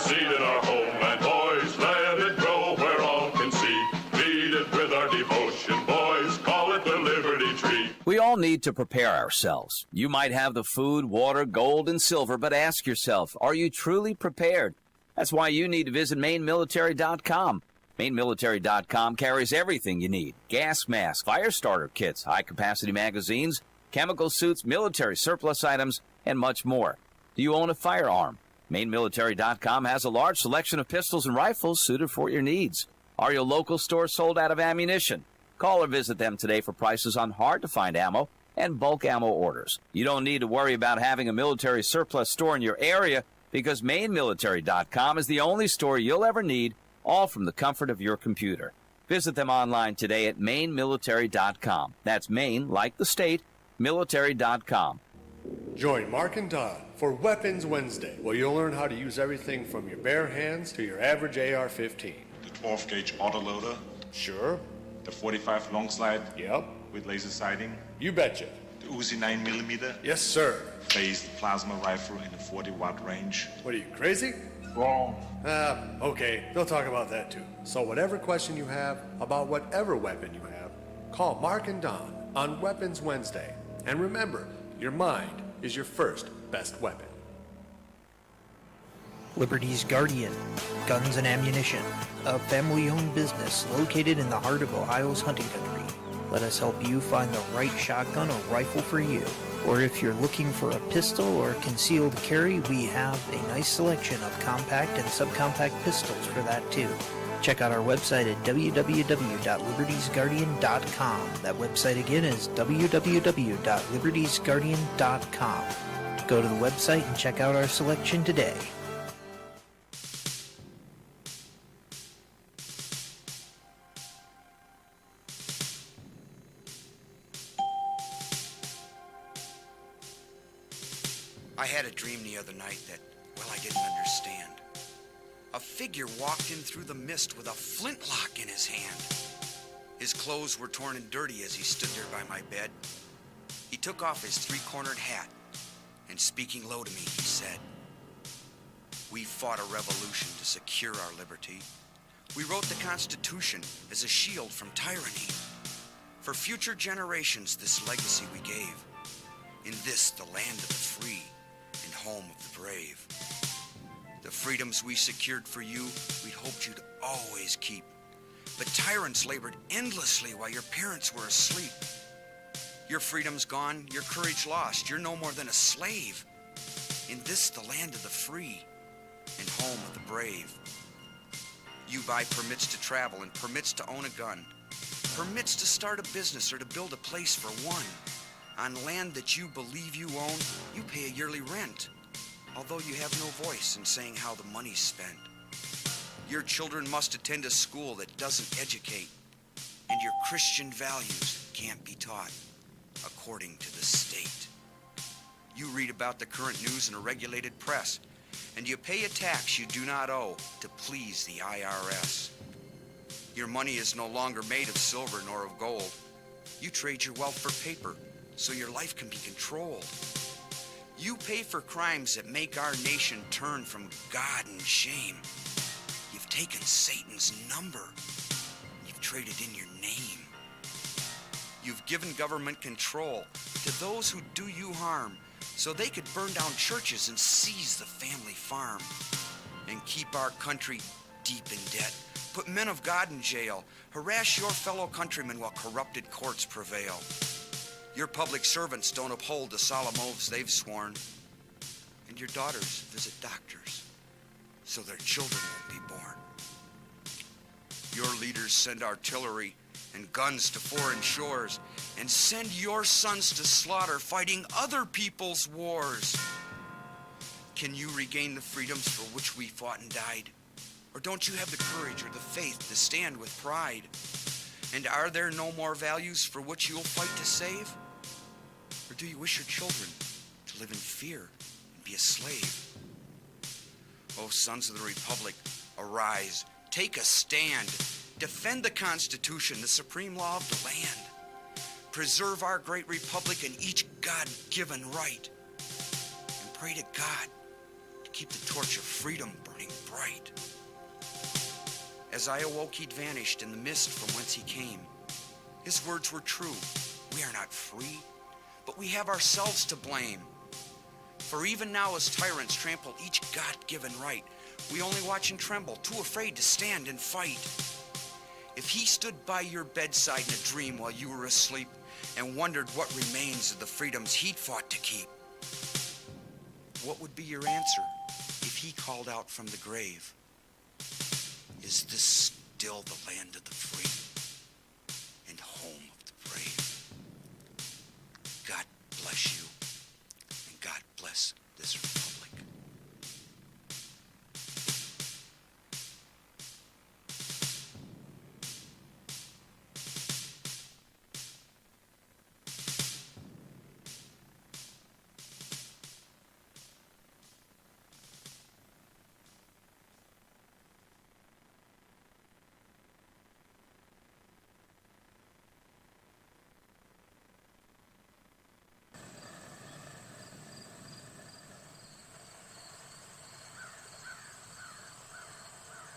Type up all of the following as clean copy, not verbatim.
seed in our homeland, boys. Let it grow where all can see. Feed it with our devotion, boys. Call it the Liberty Tree. We all need to prepare ourselves. You might have the food, water, gold, and silver, but ask yourself, are you truly prepared? That's why you need to visit MaineMilitary.com. MaineMilitary.com carries everything you need. Gas masks, fire starter kits, high-capacity magazines, chemical suits, military surplus items, and much more. Do you own a firearm? MaineMilitary.com has a large selection of pistols and rifles suited for your needs. Are your local stores sold out of ammunition? Call or visit them today for prices on hard-to-find ammo and bulk ammo orders. You don't need to worry about having a military surplus store in your area because MaineMilitary.com is the only store you'll ever need, all from the comfort of your computer. Visit them online today at MaineMilitary.com. That's Maine, like the state, military.com. Join Mark and Don for Weapons Wednesday, where you'll learn how to use everything from your bare hands to your average AR-15. The 12-gauge autoloader. Sure. The 45 long slide. Yep. With laser sighting. You betcha. The Uzi 9mm. Yes, sir. Phased plasma rifle in a 40-watt range. What are you, crazy? Wrong. Okay, they'll talk about that too. So whatever question you have about whatever weapon you have, call Mark and Don on Weapons Wednesday. And remember, your mind is your first best weapon. Liberty's Guardian, Guns and Ammunition, a family-owned business located in the heart of Ohio's hunting country. Let us help you find the right shotgun or rifle for you. Or if you're looking for a pistol or concealed carry, we have a nice selection of compact and subcompact pistols for that too. Check out our website at www.libertiesguardian.com. That website again is www.libertiesguardian.com. Go to the website and check out our selection today. I had a dream the other night that, well, I didn't understand. A figure walked in through the mist with a flintlock in his hand. His clothes were torn and dirty as he stood there by my bed. He took off his three-cornered hat, and speaking low to me, he said, "We fought a revolution to secure our liberty. We wrote the Constitution as a shield from tyranny. For future generations, this legacy we gave. In this, the land of the free and home of the brave. The freedoms we secured for you, we'd hoped you'd always keep. But tyrants labored endlessly while your parents were asleep. Your freedom's gone, your courage lost. You're no more than a slave. In this, the land of the free and home of the brave. You buy permits to travel and permits to own a gun, permits to start a business or to build a place for one. On land that you believe you own, you pay a yearly rent, although you have no voice in saying how the money's spent. Your children must attend a school that doesn't educate, and your Christian values can't be taught according to the state. You read about the current news in a regulated press, and you pay a tax you do not owe to please the IRS. Your money is no longer made of silver nor of gold. You trade your wealth for paper so your life can be controlled. You pay for crimes that make our nation turn from God and shame. You've taken Satan's number. You've traded in your name. You've given government control to those who do you harm so they could burn down churches and seize the family farm and keep our country deep in debt, put men of God in jail, harass your fellow countrymen while corrupted courts prevail. Your public servants don't uphold the solemn oaths they've sworn, and your daughters visit doctors so their children won't be born. Your leaders send artillery and guns to foreign shores and send your sons to slaughter fighting other people's wars. Can you regain the freedoms for which we fought and died? Or don't you have the courage or the faith to stand with pride? And are there no more values for which you'll fight to save? Or do you wish your children to live in fear and be a slave? O sons of the Republic, arise, take a stand, defend the Constitution, the supreme law of the land. Preserve our great republic and each God-given right. And pray to God to keep the torch of freedom burning bright. bright. As I awoke, he'd vanished in the mist from whence he came. His words were true. We are not free, but we have ourselves to blame. For even now as tyrants trample each God-given right, we only watch and tremble, too afraid to stand and fight. If he stood by your bedside in a dream while you were asleep and wondered what remains of the freedoms he'd fought to keep, what would be your answer if he called out from the grave? Is this still the land of the free and home of the brave? God bless you, and God bless this republic.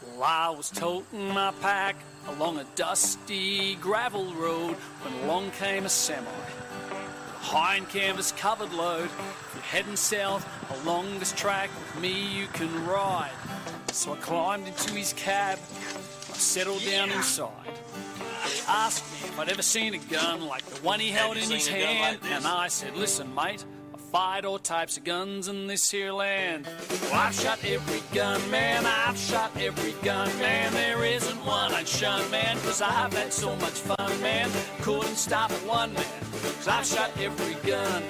Well, I was toting my pack along a dusty gravel road when along came a semi. With a hind canvas covered load. If you're heading south along this track with me, you can ride. So I climbed into his cab. I settled down inside. He asked me if I'd ever seen a gun like the one he held in his hand, and I said, listen, mate, I fired all types of guns in this here land. Well, I've shot every gun, man, I've shot every gun, man. There isn't one I'd shun, man, 'cause I've had so much fun, man. Couldn't stop one man, 'cause I've shot every gun.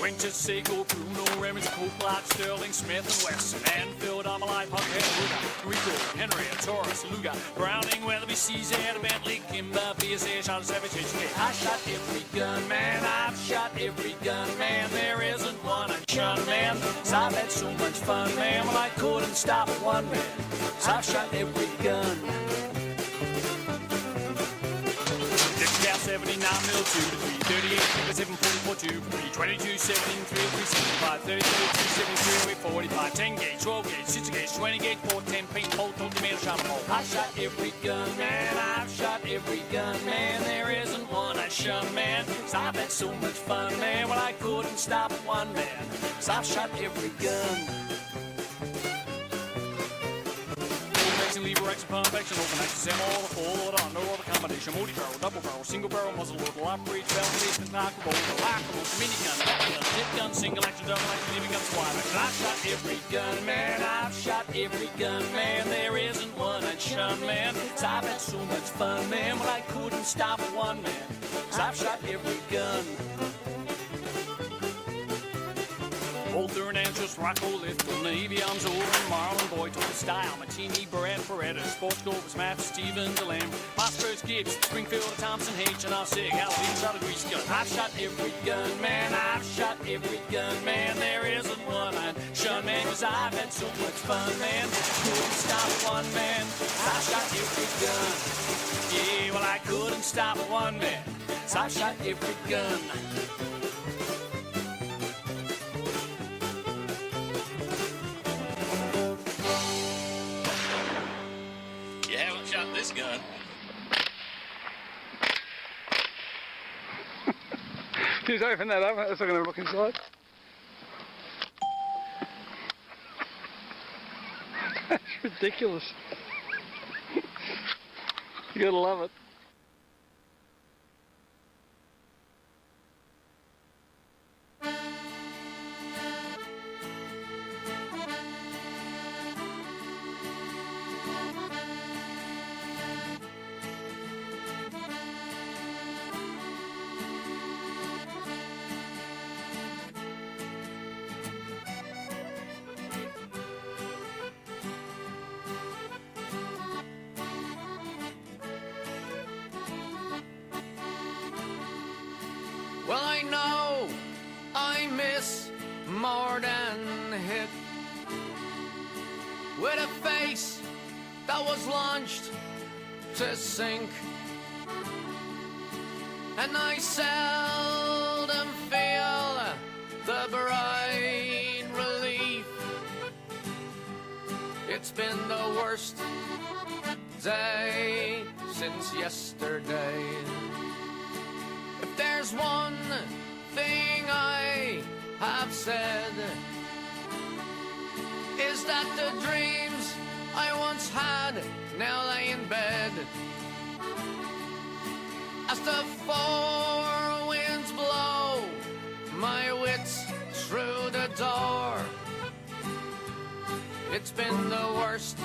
Winchester, Seiko, Bruno, Remington, Colt, Light, Sterling, Smith & Wesson, Anfield, Armalite, Puckhead, Ruger, Rico, Henry, Taurus, Luger, Browning, Weatherby, CZ, Bentley, Kimber, BSA, shot a Savage, HK. I shot every gun, man, I've shot every gun, man. There isn't one I shun, man, 'cause I've had so much fun, man. Well, I couldn't stop one man, 'cause I've shot every gun. 79 mil 2 to 3, 38, 57, 44, 2, 3, 22, 17, 3, 3, 65, 33, 273, 45, 10 gauge, 12 gauge, 6 gauge, 20 gauge, 410, paintball, 20 meter shot hole. I shot every gun, man, I've shot every gun, man. There isn't one I shun, man, 'cause I've had so much fun, man. Well, I couldn't stop one man, 'cause I've shot every gun. Lever action, pump action, open action, semi-auto, full auto, no other combination, multi-barrel, double barrel, single barrel, muzzle load, lock breech, belt, basement, knockable, lockable, minigun, shotgun, zip gun, single action, double action, leaving gun, squad action. I've shot every gun, man, I've shot every gun, man. There isn't one I'd shun, man, 'cause I've had so much fun, man. Well, I couldn't stop one man, 'cause I've shot every gun. Bolter and Anschutz, Rocco, Lifton, Navy Arms, Oren, Marlin, Boy, Total Style, Martini, Brad, Beretta, Sports Gold, Matt, Stevens, Delam, Mossberg's Gibbs, Springfield, Thompson, H, and I'll say, I'll shot a grease gun. I've shot every gun, man, I've shot every gun, man. There isn't one I'd shun, man, 'cause I've had so much fun, man. Couldn't stop one man, I've shot every gun. Yeah, well, I couldn't stop one man, 'cause I've shot every gun. This gun. Please open that up. That's not going to look inside. That's ridiculous. You gotta love it. Well, I know I miss more than a hit with a face that was launched to sink, and I seldom feel the bright relief been the worst day since yesterday. If there's one thing I have said, is that the dreams I once had now lay in bed. As the four winds blow my wits through the door, it's been the worst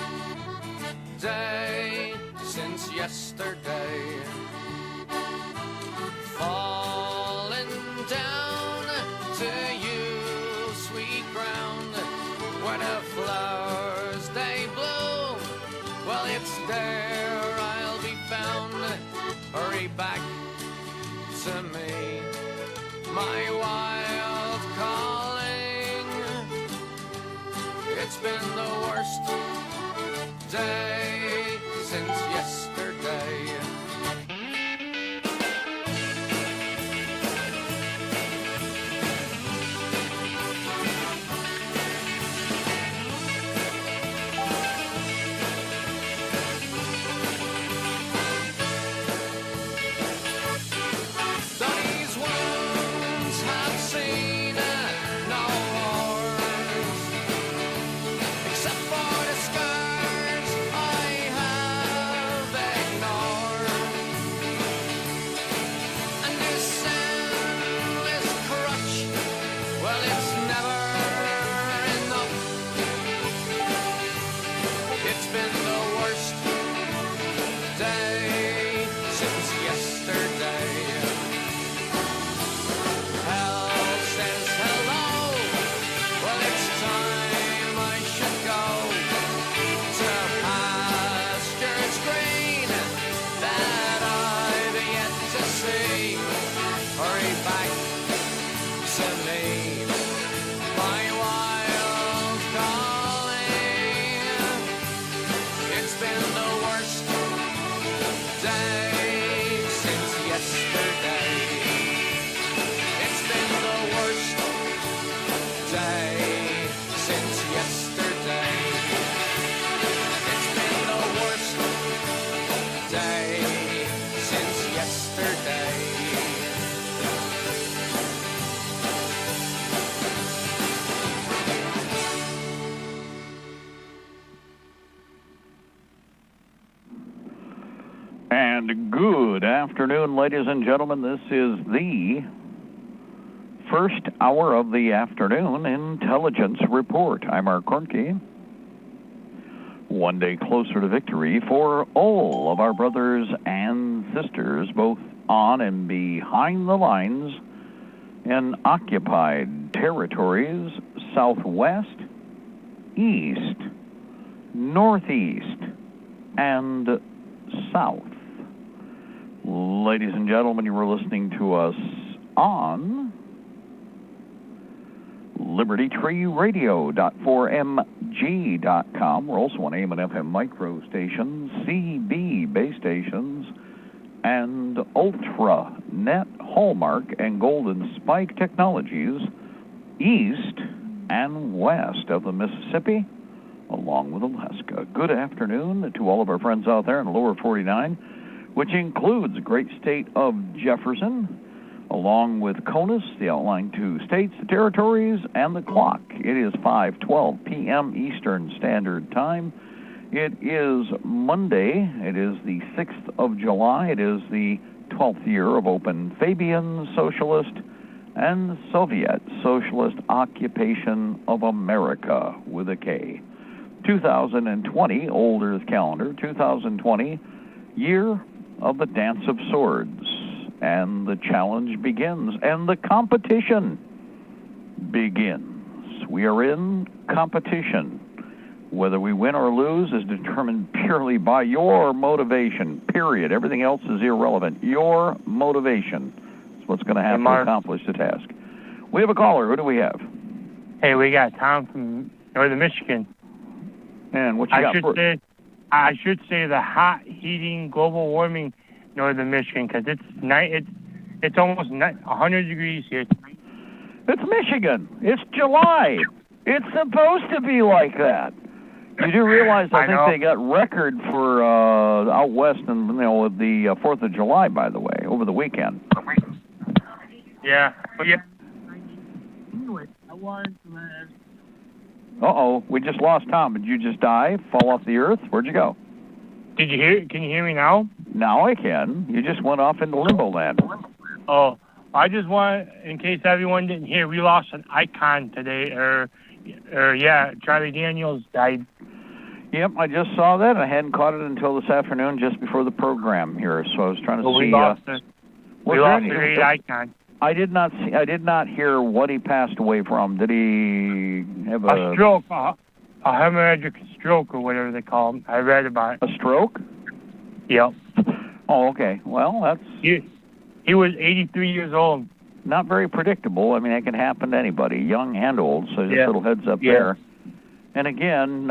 day since yesterday. Falling down to you, sweet ground, where the flowers they bloom. Well, it's there I'll be found. Hurry back to me, my wild calling. It's been the worst day since yesterday. And good afternoon, ladies and gentlemen. This is the first hour of the afternoon intelligence report. I'm Mark Kornke. One day closer to victory for all of our brothers and sisters, both on and behind the lines in occupied territories, southwest, east, northeast, and south. Ladies and gentlemen, you were listening to us on Libertytreeradio.4mg.com. We're also on AM and FM micro stations, CB base stations, and Ultra Net, Hallmark, and Golden Spike technologies east and west of the Mississippi, along with Alaska. Good afternoon to all of our friends out there in the lower 49, which includes the great state of Jefferson, along with CONUS, the outlying two states, the territories, and the clock. It is 5:12 p.m. Eastern Standard Time. It is Monday. It is the 6th of July. It is the 12th year of open Fabian Socialist and Soviet Socialist occupation of America, with a K. 2020, Old Earth calendar, 2020, year of the Dance of Swords. And the challenge begins, and the competition begins. We are in competition. Whether we win or lose is determined purely by your motivation, period. Everything else is irrelevant. Your motivation is what's going to have to accomplish the task. We have a caller. Who do we have? Hey, we got Tom from Northern Michigan. And what you got for? I should say the hot, heating, global warming Northern Michigan, because it's almost 100 degrees here. It's Michigan. It's July. It's supposed to be like that. You do realize I think know. they got record for out west and with the 4th of July, by the way, over the weekend. Yeah. But yeah. I wanted to Uh-oh, we just lost Tom. Did you just die, fall off the earth? Where'd you go? Did you hear? Can you hear me now? Now I can. You just went off into limbo land. Oh, I just want, in case everyone didn't hear, we lost an icon today, Charlie Daniels died. Yep, I just saw that. I hadn't caught it until this afternoon, just before the program here. So I was trying to see. We lost a great icon. I did not see. I did not hear what he passed away from. Did he have a stroke? A hemorrhagic stroke, or whatever they call it. I read about it. A stroke? Yep. Oh, okay. Well, that's. He was 83 years old. Not very predictable. I mean, that can happen to anybody, young and old. So just a little heads up there. And again,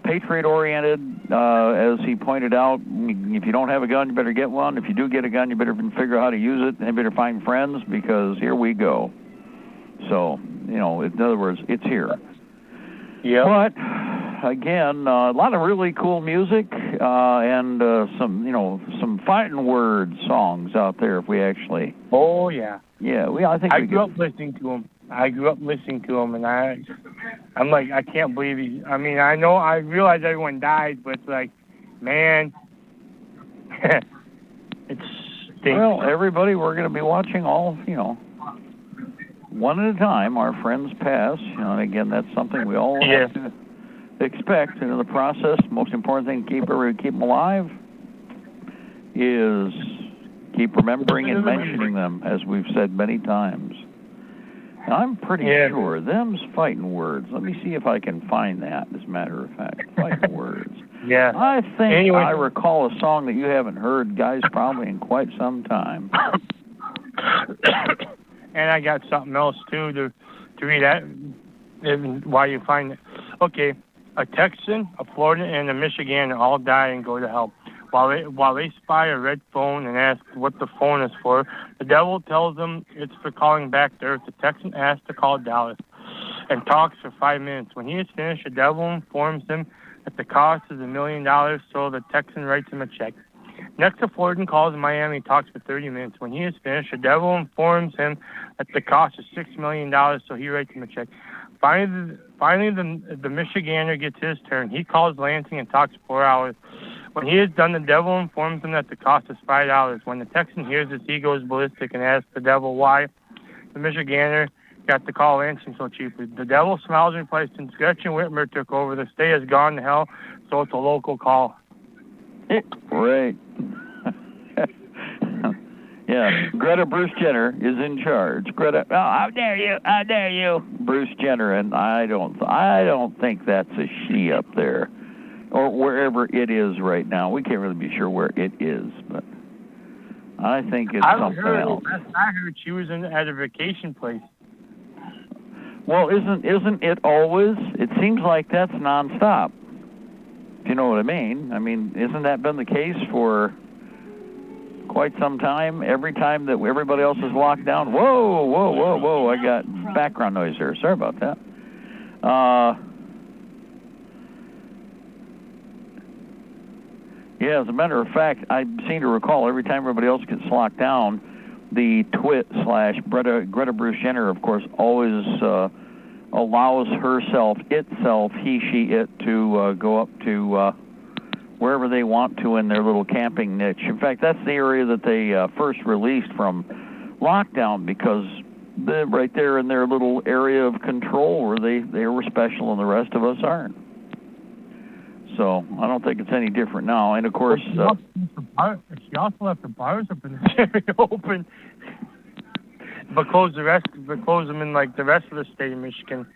patriot-oriented, as he pointed out, if you don't have a gun, you better get one. If you do get a gun, you better figure out how to use it, and you better find friends, because here we go. So, in other words, it's here. Yeah. But, again, a lot of really cool music, and some fighting word songs out there if we actually... Oh, yeah. Yeah, I think I grew up listening to him. And I'm like, I can't believe he. I mean, I realize everyone died, but it's like, man, it's stinks. Well, everybody, we're going to be watching all, one at a time, our friends pass. And again, that's something we all have to expect. And in the process, the most important thing to keep them alive is keep remembering and mentioning them, as we've said many times. I'm pretty sure them's fighting words. Let me see if I can find that, as a matter of fact. Fighting words. Yeah. I think I recall a song that you haven't heard, guys, probably in quite some time. And I got something else, too, to read that while you find it. Okay. A Texan, a Floridian, and a Michigander all die and go to hell. While they spy a red phone and ask what the phone is for, the devil tells them it's for calling back to Earth. The Texan asks to call Dallas and talks for 5 minutes. When he is finished, the devil informs him that the cost is $1 million, so the Texan writes him a check. Next, the Floridian calls Miami and talks for 30 minutes. When he is finished, the devil informs him that the cost is $6 million, so he writes him a check. Finally, the Michigander gets his turn. He calls Lansing and talks 4 hours. When he is done, the devil informs him that the cost is $5. When the Texan hears this, he goes ballistic and asks the devil why the Michigander got to call Lansing so cheaply. The devil smiles and replies, since Gretchen Whitmer took over, the state has gone to hell, so it's a local call. Right. Yeah, Greta Bruce Jenner is in charge. Greta, how dare you, Bruce Jenner, and I don't think that's a she up there. Or wherever it is right now. We can't really be sure where it is, but I think it's something else. I heard she was at a vacation place. Well, isn't it always? It seems like that's nonstop. If you know what I mean. I mean, isn't that been the case for quite some time? Every time that everybody else is locked down. Whoa! I got background noise there. Sorry about that. Yeah, as a matter of fact, I seem to recall every time everybody else gets locked down, the Greta Bruce Jenner, of course, always allows itself, he, she, it, to go up to wherever they want to in their little camping niche. In fact, that's the area that they first released from lockdown, because they're right there in their little area of control where they were special and the rest of us aren't. So I don't think it's any different now. And of course, she also left the bars up in the area open, but closed them in like the rest of the state of Michigan.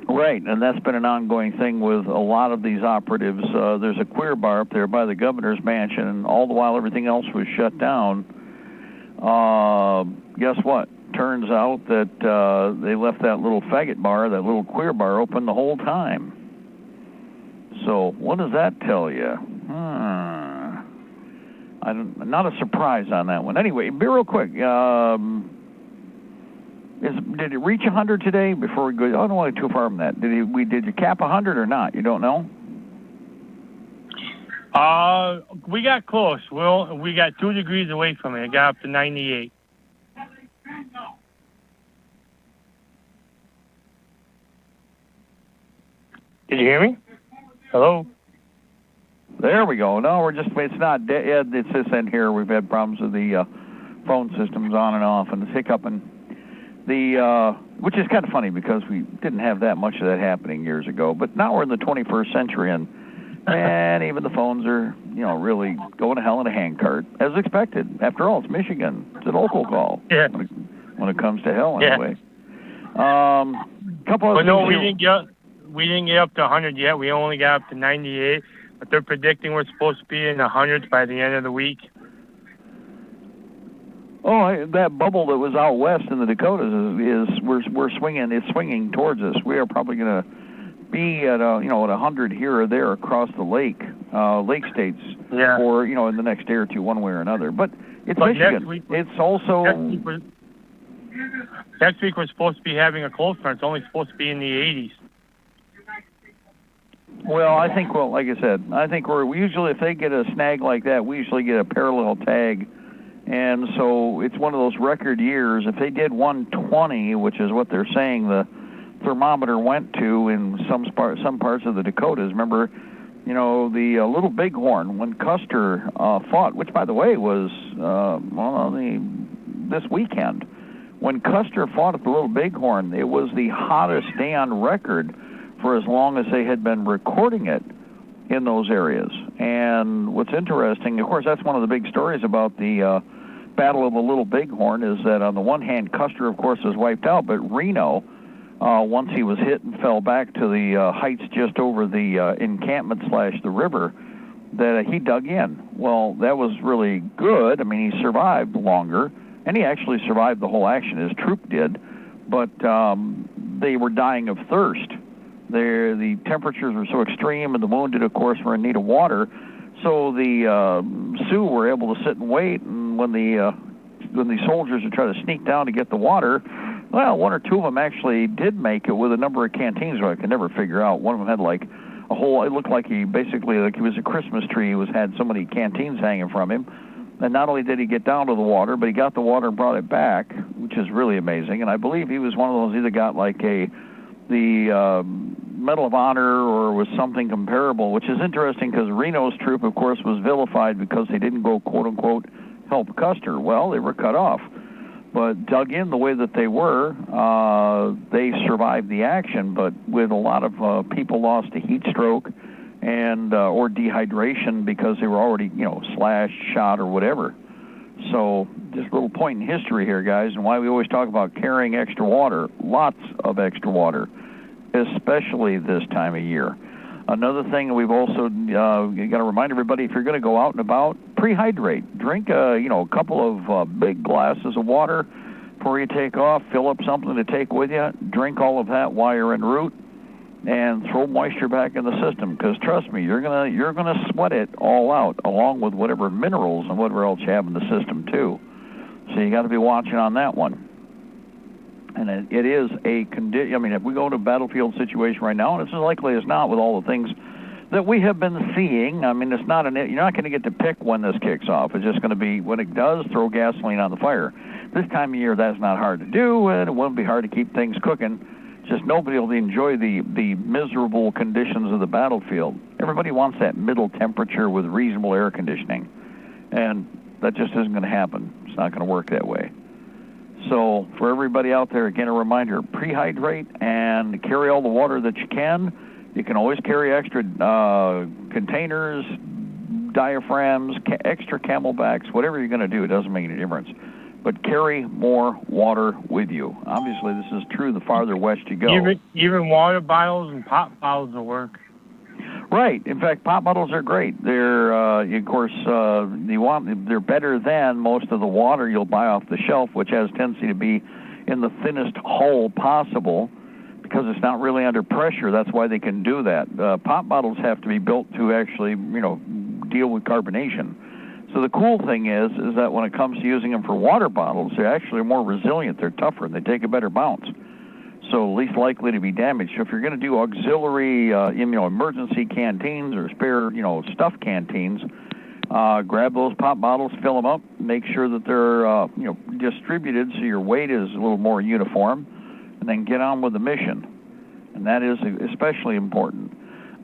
Right, and that's been an ongoing thing with a lot of these operatives. There's a queer bar up there by the governor's mansion, and all the while everything else was shut down. Guess what? Turns out that they left that little faggot bar, that little queer bar, open the whole time. So what does that tell you? Not a surprise on that one. Anyway, be real quick. Did it reach 100 today? Before we go, I don't want to go too far from that. Did you cap 100 or not? You don't know? We got close. We got 2 degrees away from it. It got up to 98. Did you hear me? Hello? There we go. No, it's not dead. It's this end here. We've had problems with the phone systems on and off and the hiccuping. Which is kind of funny because we didn't have that much of that happening years ago. But now we're in the 21st century and even the phones are, really going to hell in a handcart, as expected. After all, it's Michigan. It's a local call. Yeah. When it comes to hell, anyway. Couple of things. No, we didn't get up to 100 yet. We only got up to 98. But they're predicting we're supposed to be in the hundreds by the end of the week. Oh, that bubble that was out west in the Dakotas we're swinging. It's swinging towards us. We are probably going to be at at 100 here or there across the lake states for in the next day or two, one way or another. But it's Michigan. It's also next week we're supposed to be having a cold front. It's only supposed to be in the 80s. Well, like I said, I think we usually, if they get a snag like that, we usually get a parallel tag. And so it's one of those record years. If they did 120, which is what they're saying the thermometer went to in some parts of the Dakotas. Remember, the Little Bighorn, when Custer fought, which, by the way, was this weekend. When Custer fought at the Little Bighorn, it was the hottest day on record for as long as they had been recording it in those areas. And what's interesting, of course, that's one of the big stories about the Battle of the Little Bighorn, is that on the one hand, Custer, of course, was wiped out, but Reno, once he was hit and fell back to the heights just over the encampment / the river, that he dug in. Well, that was really good. I mean, he survived longer, and he actually survived the whole action. His troop did, but they were dying of thirst. The temperatures were so extreme, and the wounded, of course, were in need of water. So the Sioux were able to sit and wait, and when the soldiers would try to sneak down to get the water, well, one or two of them actually did make it with a number of canteens, I could never figure out. One of them had like a whole, it looked like he was a Christmas tree. He had so many canteens hanging from him. And not only did he get down to the water, but he got the water and brought it back, which is really amazing. And I believe he was one of those, either got like the Medal of Honor or was something comparable, which is interesting because Reno's troop, of course, was vilified because they didn't go, quote-unquote, help Custer. Well, they were cut off. But dug in the way that they were, they survived the action, but with a lot of people lost to heat stroke and or dehydration because they were already, slashed, shot, or whatever. So just a little point in history here, guys, and why we always talk about carrying extra water, lots of extra water, especially this time of year. Another thing we've also got to remind everybody, if you're going to go out and about, prehydrate. Drink a couple of big glasses of water before you take off. Fill up something to take with you. Drink all of that while you're en route, and throw moisture back in the system. Because trust me, you're gonna sweat it all out, along with whatever minerals and whatever else you have in the system too. So you got to be watching on that one. And it is a condition. I mean, if we go to a battlefield situation right now, and it's as likely as not with all the things that we have been seeing, I mean, you're not going to get to pick when this kicks off. It's just going to be, when it does, throw gasoline on the fire. This time of year, that's not hard to do, and it won't be hard to keep things cooking. Just nobody will enjoy the miserable conditions of the battlefield. Everybody wants that middle temperature with reasonable air conditioning, and that just isn't going to happen. It's not going to work that way. So for everybody out there, again, a reminder, prehydrate and carry all the water that you can. You can always carry extra containers, diaphragms, extra camelbacks, whatever you're going to do. It doesn't make any difference. But carry more water with you. Obviously, this is true the farther west you go. Even water bottles and pop bottles will work. Right. In fact, pop bottles are great. They're, of course, they're better than most of the water you'll buy off the shelf, which has tendency to be in the thinnest hull possible because it's not really under pressure. That's why they can do that. Pop bottles have to be built to actually, deal with carbonation. So the cool thing is that when it comes to using them for water bottles, they're actually more resilient. They're tougher, and they take a better bounce. So least likely to be damaged. So if you're going to do auxiliary, emergency canteens or spare, stuff canteens, grab those pop bottles, fill them up, make sure that they're, distributed so your weight is a little more uniform, and then get on with the mission. And that is especially important.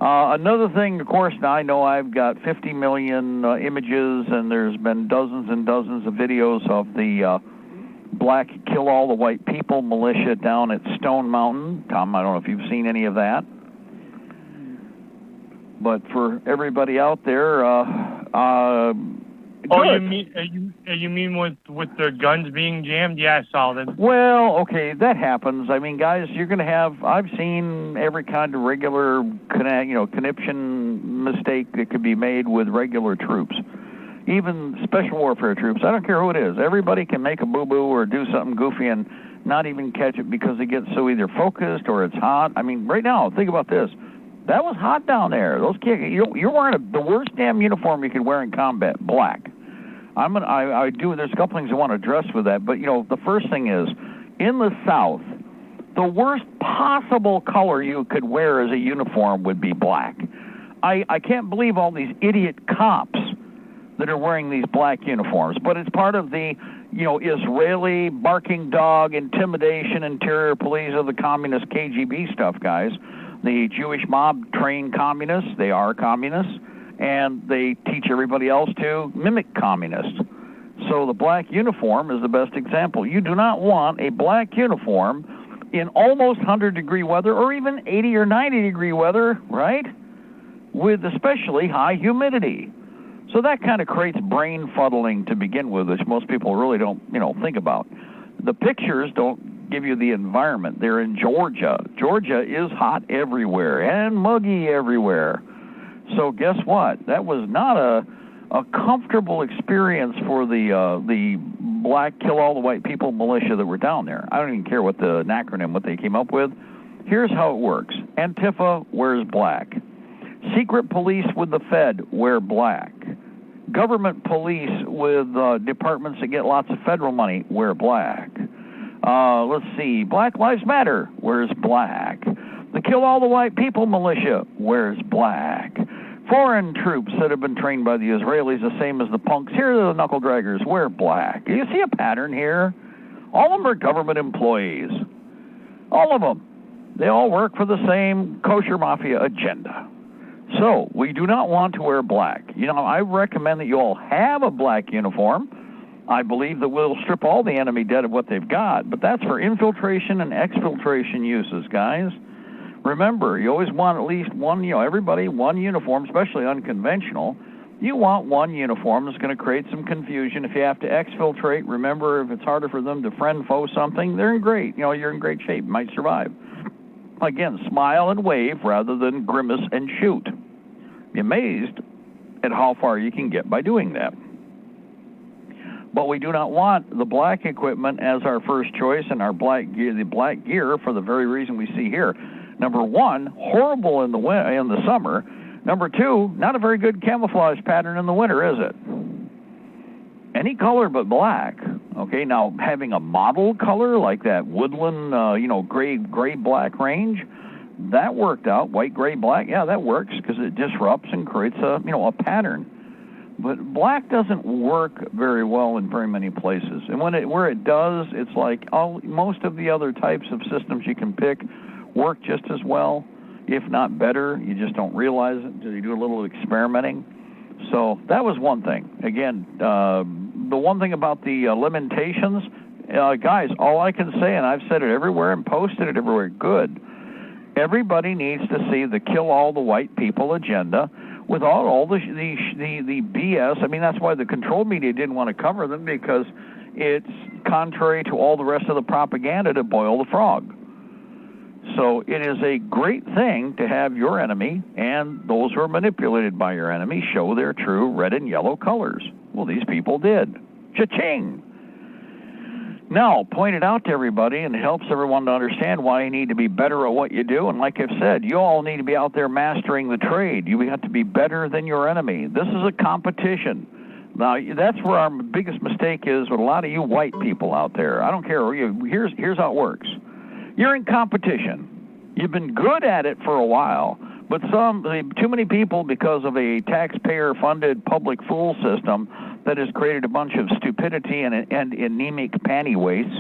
Another thing, of course, now I know I've got 50 million images, and there's been dozens and dozens of videos of the Black Kill All the White People militia down at Stone Mountain. Tom, I don't know if you've seen any of that. But for everybody out there, you mean with their guns being jammed? Yeah, I saw them. Well, okay, that happens. I mean, guys, you're going to have, I've seen every kind of regular, conniption mistake that could be made with regular troops. Even special warfare troops. I don't care who it is. Everybody can make a boo-boo or do something goofy and not even catch it because they get so either focused or it's hot. I mean, right now, think about this. That was hot down there. Those kids, you're wearing the worst damn uniform you could wear in combat, black. There's a couple things I want to address with that, but, the first thing is, in the South, the worst possible color you could wear as a uniform would be black. I can't believe all these idiot cops that are wearing these black uniforms, but it's part of the, Israeli barking dog intimidation interior police of the communist KGB stuff, guys. The Jewish mob train communists. They are communists, and they teach everybody else to mimic communists. So the black uniform is the best example. You do not want a black uniform in almost 100-degree weather or even 80 or 90-degree weather, right? With especially high humidity. So that kind of creates brain fuddling to begin with, which most people really don't, think about. The pictures don't give you the environment. They're in Georgia. Georgia is hot everywhere and muggy everywhere. So guess what? That was not a comfortable experience for the Black Kill All the White People militia that were down there. I don't even care what the acronym, what they came up with. Here's how it works. Antifa wears black. Secret police with the Fed wear black. Government police with departments that get lots of federal money wear black. Let's see. Black Lives Matter wears black. The Kill All the White People militia wears black. Foreign troops that have been trained by the Israelis, the same as the punks, here are the knuckle draggers, wear black. Do you see a pattern here? All of them are government employees. All of them. They all work for the same kosher mafia agenda. So, we do not want to wear black. I recommend that you all have a black uniform. I believe that we'll strip all the enemy dead of what they've got, but that's for infiltration and exfiltration uses, guys. Remember, you always want at least one, everybody, one uniform, especially unconventional. You want one uniform that's going to create some confusion. If you have to exfiltrate, remember, if it's harder for them to friend foe something, you're in great shape, might survive. Again, smile and wave rather than grimace and shoot. Be amazed at how far you can get by doing that. But we do not want the black equipment as our first choice and our black gear for the very reason we see here. Number one, horrible in the summer. Number two, not a very good camouflage pattern in the winter, is it? Any color but black. Okay, now having a model color like that woodland, gray-black range, that worked out. White, gray, black, yeah, that works because it disrupts and creates a pattern. But black doesn't work very well in very many places. And where it does, it's like most of the other types of systems you can pick work just as well, if not better. You just don't realize it until you do a little experimenting. So that was one thing. Again, the one thing about the limitations, guys, all I can say, and I've said it everywhere and posted it everywhere, good. Everybody needs to see the Kill All the White People agenda without all the BS. I mean, that's why the control media didn't want to cover them, because it's contrary to all the rest of the propaganda to boil the frog. So it is a great thing to have your enemy and those who are manipulated by your enemy show their true red and yellow colors. Well, these people did. Cha-ching! Now, point it out to everybody, and it helps everyone to understand why you need to be better at what you do. And like I've said, you all need to be out there mastering the trade. You have to be better than your enemy. This is a competition. Now, that's where our biggest mistake is with a lot of you white people out there. I don't care. Here's how it works. You're in competition. You've been good at it for a while, but too many people, because of a taxpayer-funded public fool system that has created a bunch of stupidity and anemic panty wastes,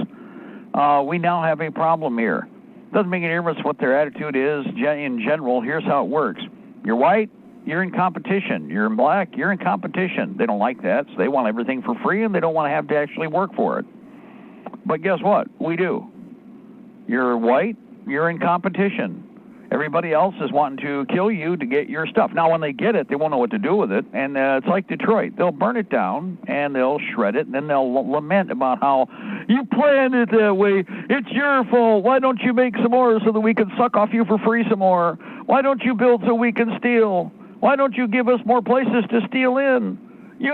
we now have a problem here. Doesn't make any difference what their attitude is in general. Here's how it works. You're white, you're in competition. You're black, you're in competition. They don't like that, so they want everything for free, and they don't want to have to actually work for it. But guess what? We do. You're white, you're in competition. Everybody else is wanting to kill you to get your stuff. Now, when they get it, they won't know what to do with it, and it's like Detroit. They'll burn it down, and they'll shred it, and then they'll lament about how you planned it that way. It's your fault. Why don't you make some more so that we can suck off you for free some more? Why don't you build so we can steal? Why don't you give us more places to steal in? You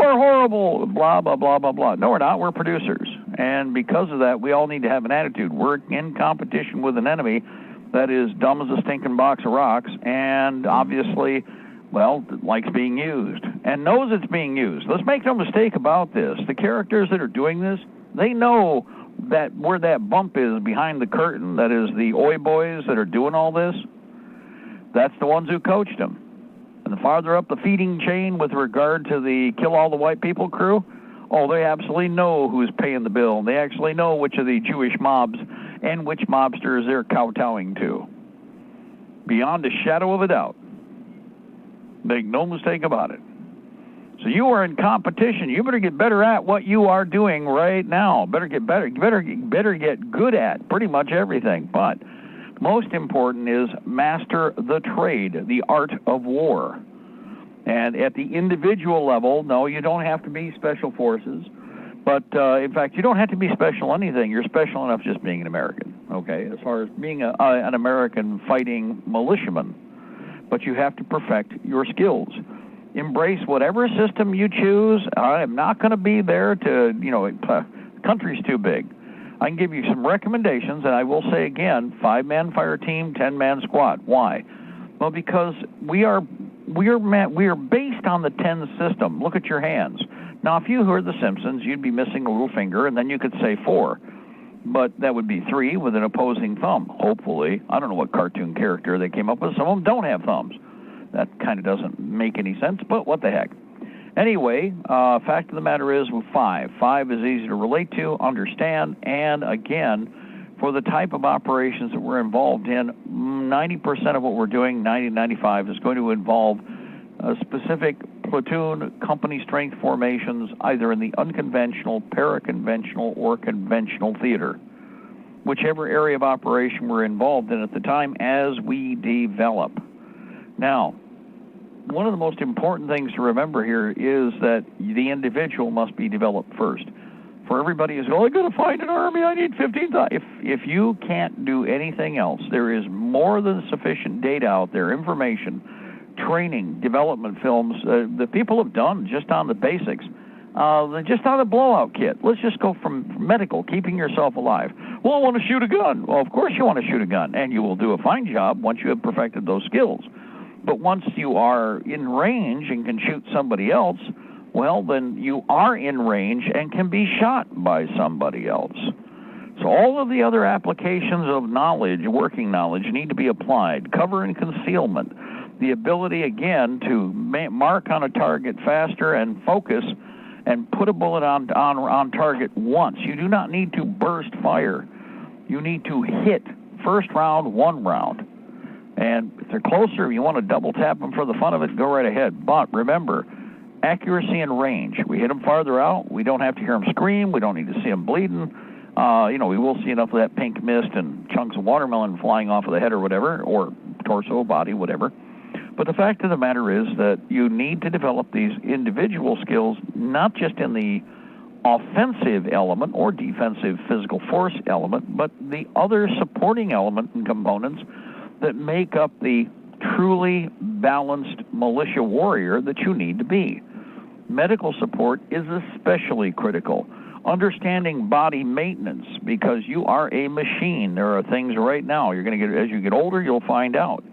are horrible, blah, blah, blah, blah, blah. No, we're not. We're producers. And because of that, we all need to have an attitude. We're in competition with an enemy that is dumb as a stinking box of rocks and obviously, likes being used and knows it's being used. Let's make no mistake about this. The characters that are doing this, they know that where that bump is behind the curtain, that is the oi boys that are doing all this, that's the ones who coached them. And the farther up the feeding chain with regard to the kill all the white people crew, they absolutely know who's paying the bill. They actually know which of the Jewish mobs and which mobsters they're kowtowing to. Beyond a shadow of a doubt. Make no mistake about it. So you are in competition. You better get better at what you are doing right now. Better get better. Better get good at pretty much everything. But most important is master the trade, the art of war. And at the individual level, no, you don't have to be special forces. But, in fact, you don't have to be special anything. You're special enough just being an American, okay, as far as being an American fighting militiaman. But you have to perfect your skills. Embrace whatever system you choose. I am not going to be there to, the country's too big. I can give you some recommendations, and I will say again, 5-man fire team, 10-man squad. Why? Well, because we are based on the 10 system. Look at your hands. Now, if you heard The Simpsons, you'd be missing a little finger, and then you could say 4. But that would be 3 with an opposing thumb, hopefully. I don't know what cartoon character they came up with. Some of them don't have thumbs. That kind of doesn't make any sense, but what the heck. Anyway, fact of the matter is with 5. 5 is easy to relate to, understand, and again, for the type of operations that we're involved in, 90% of what we're doing, 95, is going to involve specific platoon, company strength formations, either in the unconventional, paraconventional, or conventional theater. Whichever area of operation we're involved in at the time as we develop. Now, one of the most important things to remember here is that the individual must be developed first. For everybody who's I got to find an army, I need 15,000. If you can't do anything else, there is more than sufficient data out there, information, training, development films that people have done just on the basics, just on a blowout kit. Let's just go from medical, keeping yourself alive. Well, I want to shoot a gun. Well, of course you want to shoot a gun, and you will do a fine job once you have perfected those skills. But once you are in range and can shoot somebody else, well, then you are in range and can be shot by somebody else. So all of the other applications of knowledge, working knowledge, need to be applied. Cover and concealment. The ability, again, to mark on a target faster and focus and put a bullet on target once. You do not need to burst fire. You need to hit first round, one round. And if they're closer, if you want to double tap them for the fun of it, go right ahead. But remember, accuracy and range. We hit them farther out. We don't have to hear them scream. We don't need to see them bleeding. We will see enough of that pink mist and chunks of watermelon flying off of the head or whatever, or torso, body, whatever. But the fact of the matter is that you need to develop these individual skills, not just in the offensive element or defensive physical force element, but the other supporting element and components that make up the truly balanced militia warrior that you need to be. Medical support is especially critical. Understanding body maintenance, because you are a machine. There are things right now you're going to get as you get older, you'll find out.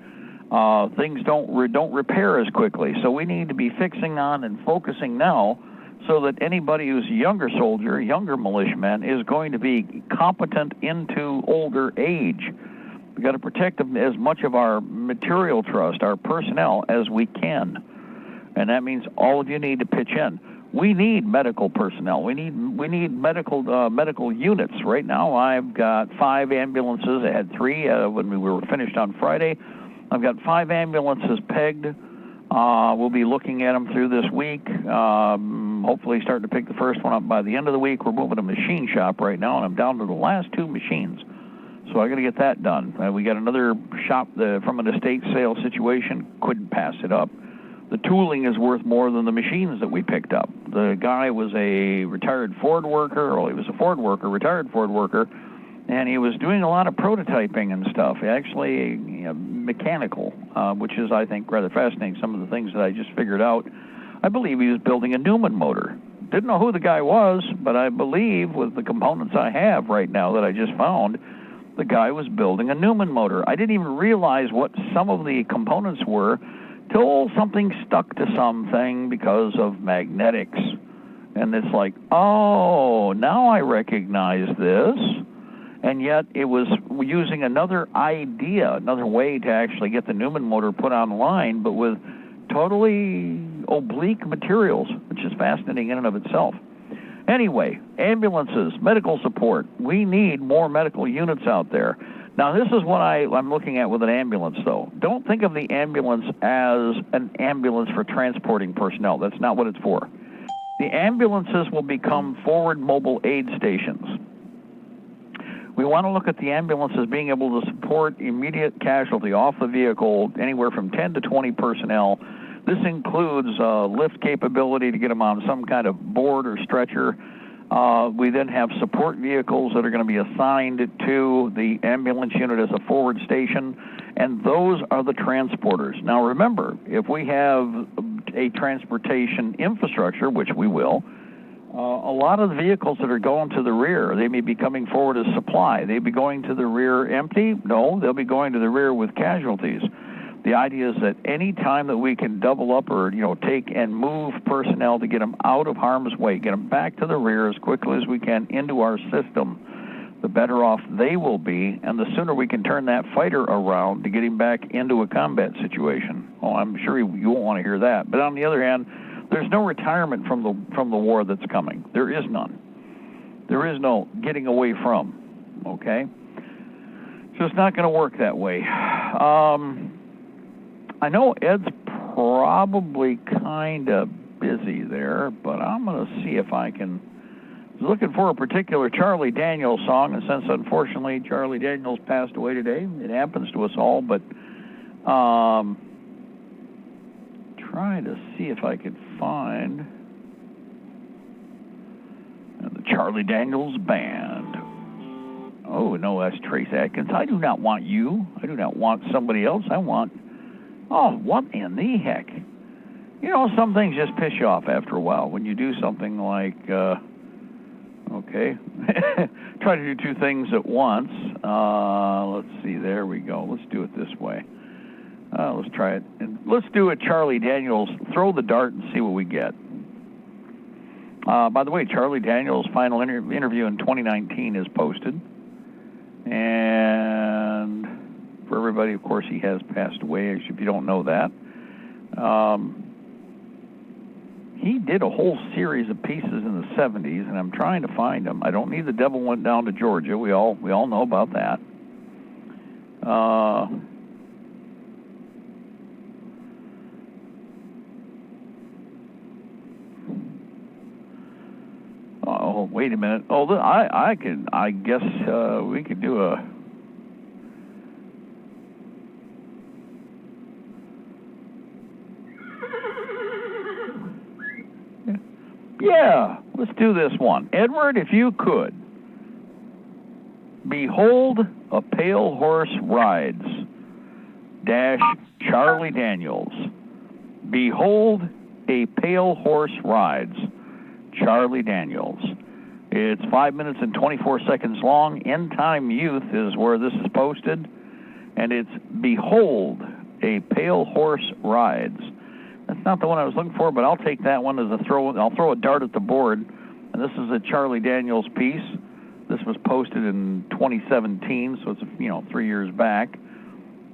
things don't repair as quickly. So we need to be fixing on and focusing now so that anybody who's a younger soldier, younger militiaman, is going to be competent into older age. We've got to protect as much of our material trust, our personnel, as we can. And that means all of you need to pitch in. We need medical personnel. We need medical units. Right now, I've got 5 ambulances. I had 3 when we were finished on Friday. I've got 5 ambulances pegged. We'll be looking at them through this week. Hopefully starting to pick the first one up by the end of the week. We're moving a machine shop right now, and I'm down to the last 2 machines. So I got to get that done. We got another shop from an estate sale situation. Couldn't pass it up. The tooling is worth more than the machines that we picked up. The guy was a retired Ford worker, or he was a Ford worker, retired Ford worker, and he was doing a lot of prototyping and stuff, actually mechanical, which is, I think, rather fascinating. Some of the things that I just figured out. I believe he was building a Newman motor. Didn't know who the guy was, but I believe with the components I have right now that I just found, the guy was building a Newman motor. I didn't even realize what some of the components were till something stuck to something because of magnetics. And it's like, oh, now I recognize this. And yet it was using another idea, another way to actually get the Newman motor put online, but with totally oblique materials, which is fascinating in and of itself. Anyway, ambulances, medical support. We need more medical units out there. Now, this is what I'm looking at with an ambulance, though. Don't think of the ambulance as an ambulance for transporting personnel. That's not what it's for. The ambulances will become forward mobile aid stations. We want to look at the ambulances being able to support immediate casualty off the vehicle, anywhere from 10 to 20 personnel. This includes lift capability to get them on some kind of board or stretcher. We then have support vehicles that are going to be assigned to the ambulance unit as a forward station, and those are the transporters. Now remember, if we have a transportation infrastructure, which we will, a lot of the vehicles that are going to the rear, they may be coming forward as supply. They be going to the rear empty? No, they'll be going to the rear with casualties. The idea is that any time that we can double up or, take and move personnel to get them out of harm's way, get them back to the rear as quickly as we can into our system, the better off they will be, and the sooner we can turn that fighter around to get him back into a combat situation. Oh, I'm sure you won't want to hear that. But on the other hand, there's no retirement from the war that's coming. There is none. There is no getting away from, okay? So it's not going to work that way. I know Ed's probably kind of busy there, but I'm going to see if I can. I was looking for a particular Charlie Daniels song, and since unfortunately Charlie Daniels passed away today, it happens to us all, but trying to see if I could find the Charlie Daniels Band. Oh, no, that's Trace Atkins. I do not want you. I do not want somebody else. I want... Oh, what in the heck? Some things just piss you off after a while when you do something like, okay, try to do 2 things at once. Let's see, there we go. Let's do it this way. Let's try it. And let's do it, Charlie Daniels. Throw the dart and see what we get. By the way, Charlie Daniels' final interview in 2019 is posted. And... for everybody, of course, he has passed away, if you don't know that. He did a whole series of pieces in the 70s, and I'm trying to find them. I don't need The Devil Went Down to Georgia. We all know about that. Oh, wait a minute. Oh, I guess we could do a... Yeah, let's do this one. Edward, if you could. Behold a pale horse rides, dash Charlie Daniels. Behold a pale horse rides, Charlie Daniels. It's 5 minutes and 24 seconds long. End Time Youth is where this is posted. And it's Behold a Pale Horse Rides. That's not the one I was looking for, but I'll take that one as a throw. I'll throw a dart at the board. And this is a Charlie Daniels piece. This was posted in 2017, so it's 3 years back.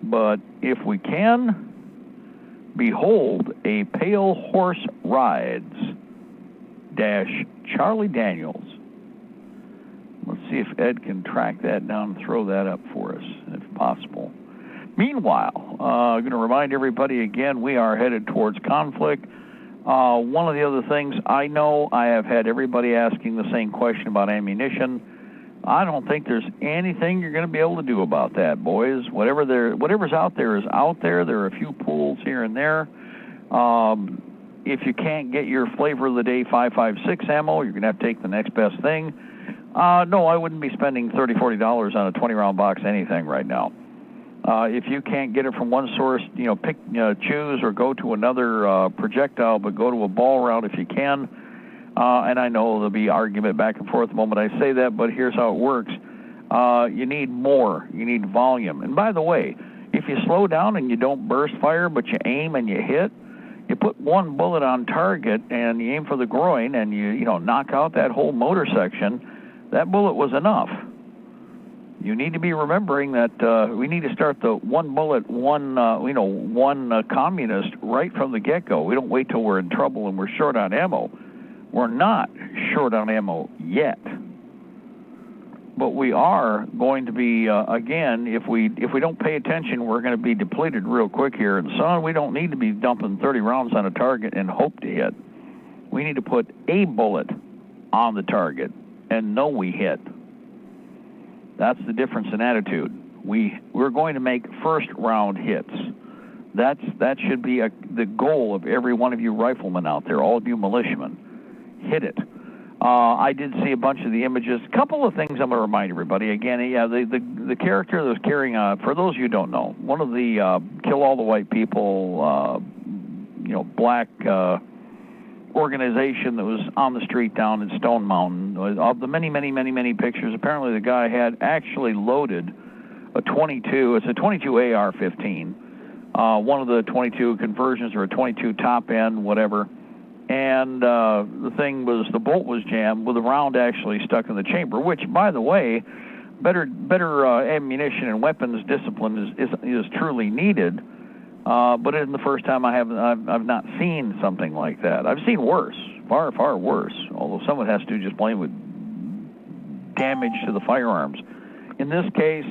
But if we can, behold a Pale Horse Rides - Charlie Daniels. Let's see if Ed can track that down and throw that up for us, if possible. Meanwhile, I'm going to remind everybody again, we are headed towards conflict. One of the other things, I know I have had everybody asking the same question about ammunition. I don't think there's anything you're going to be able to do about that, boys. Whatever's out there is out there. There are a few pools here and there. If you can't get your flavor of the day 5.56 ammo, you're going to have to take the next best thing. No, I wouldn't be spending $30, $40 on a 20-round box anything right now. If you can't get it from one source, choose or go to another projectile, but go to a ball round if you can. And I know there'll be argument back and forth the moment I say that, but here's how it works. You need more. You need volume. And by the way, if you slow down and you don't burst fire, but you aim and you hit, you put one bullet on target and you aim for the groin and you knock out that whole motor section, that bullet was enough. You need to be remembering that we need to start the one bullet, one communist right from the get-go. We don't wait till we're in trouble and we're short on ammo. We're not short on ammo yet, but we are going to be again. If we don't pay attention, we're going to be depleted real quick here. And son, we don't need to be dumping 30 rounds on a target and hope to hit. We need to put a bullet on the target and know we hit. That's the difference in attitude. We're going to make first round hits. That should be the goal of every one of you riflemen out there, all of you militiamen. Hit it. I did see a bunch of the images. A couple of things I'm going to remind everybody. Again, the character that was carrying, for those of you who don't know, one of the Kill All the White People, black organization that was on the street down in Stone Mountain. Of the many, many, many, many pictures, apparently the guy had actually loaded a 22. It's a 22 AR-15. One of the 22 conversions or a 22 top end, whatever. And the bolt was jammed with a round actually stuck in the chamber, which, by the way, better ammunition and weapons discipline is truly needed. But it isn't the first time I've not seen something like that. I've seen worse, far, far worse, although some of it has to do just plain with damage to the firearms. In this case,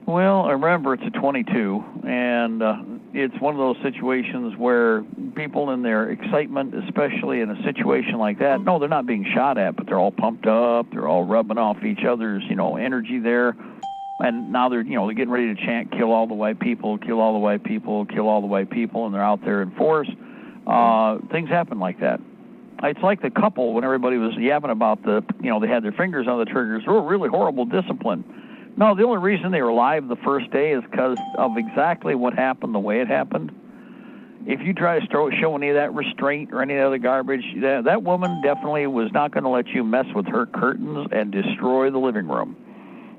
well, remember it's a 22, and it's one of those situations where people in their excitement, especially in a situation like that, no, they're not being shot at, but they're all pumped up, they're all rubbing off each other's, energy there. And now they're getting ready to chant, kill all the white people, kill all the white people, kill all the white people, and they're out there in force. Things happen like that. It's like the couple when everybody was yapping about they had their fingers on the triggers. They were really horrible discipline. No, the only reason they were alive the first day is because of exactly what happened, the way it happened. If you try to show any of that restraint or any other garbage, that woman definitely was not going to let you mess with her curtains and destroy the living room.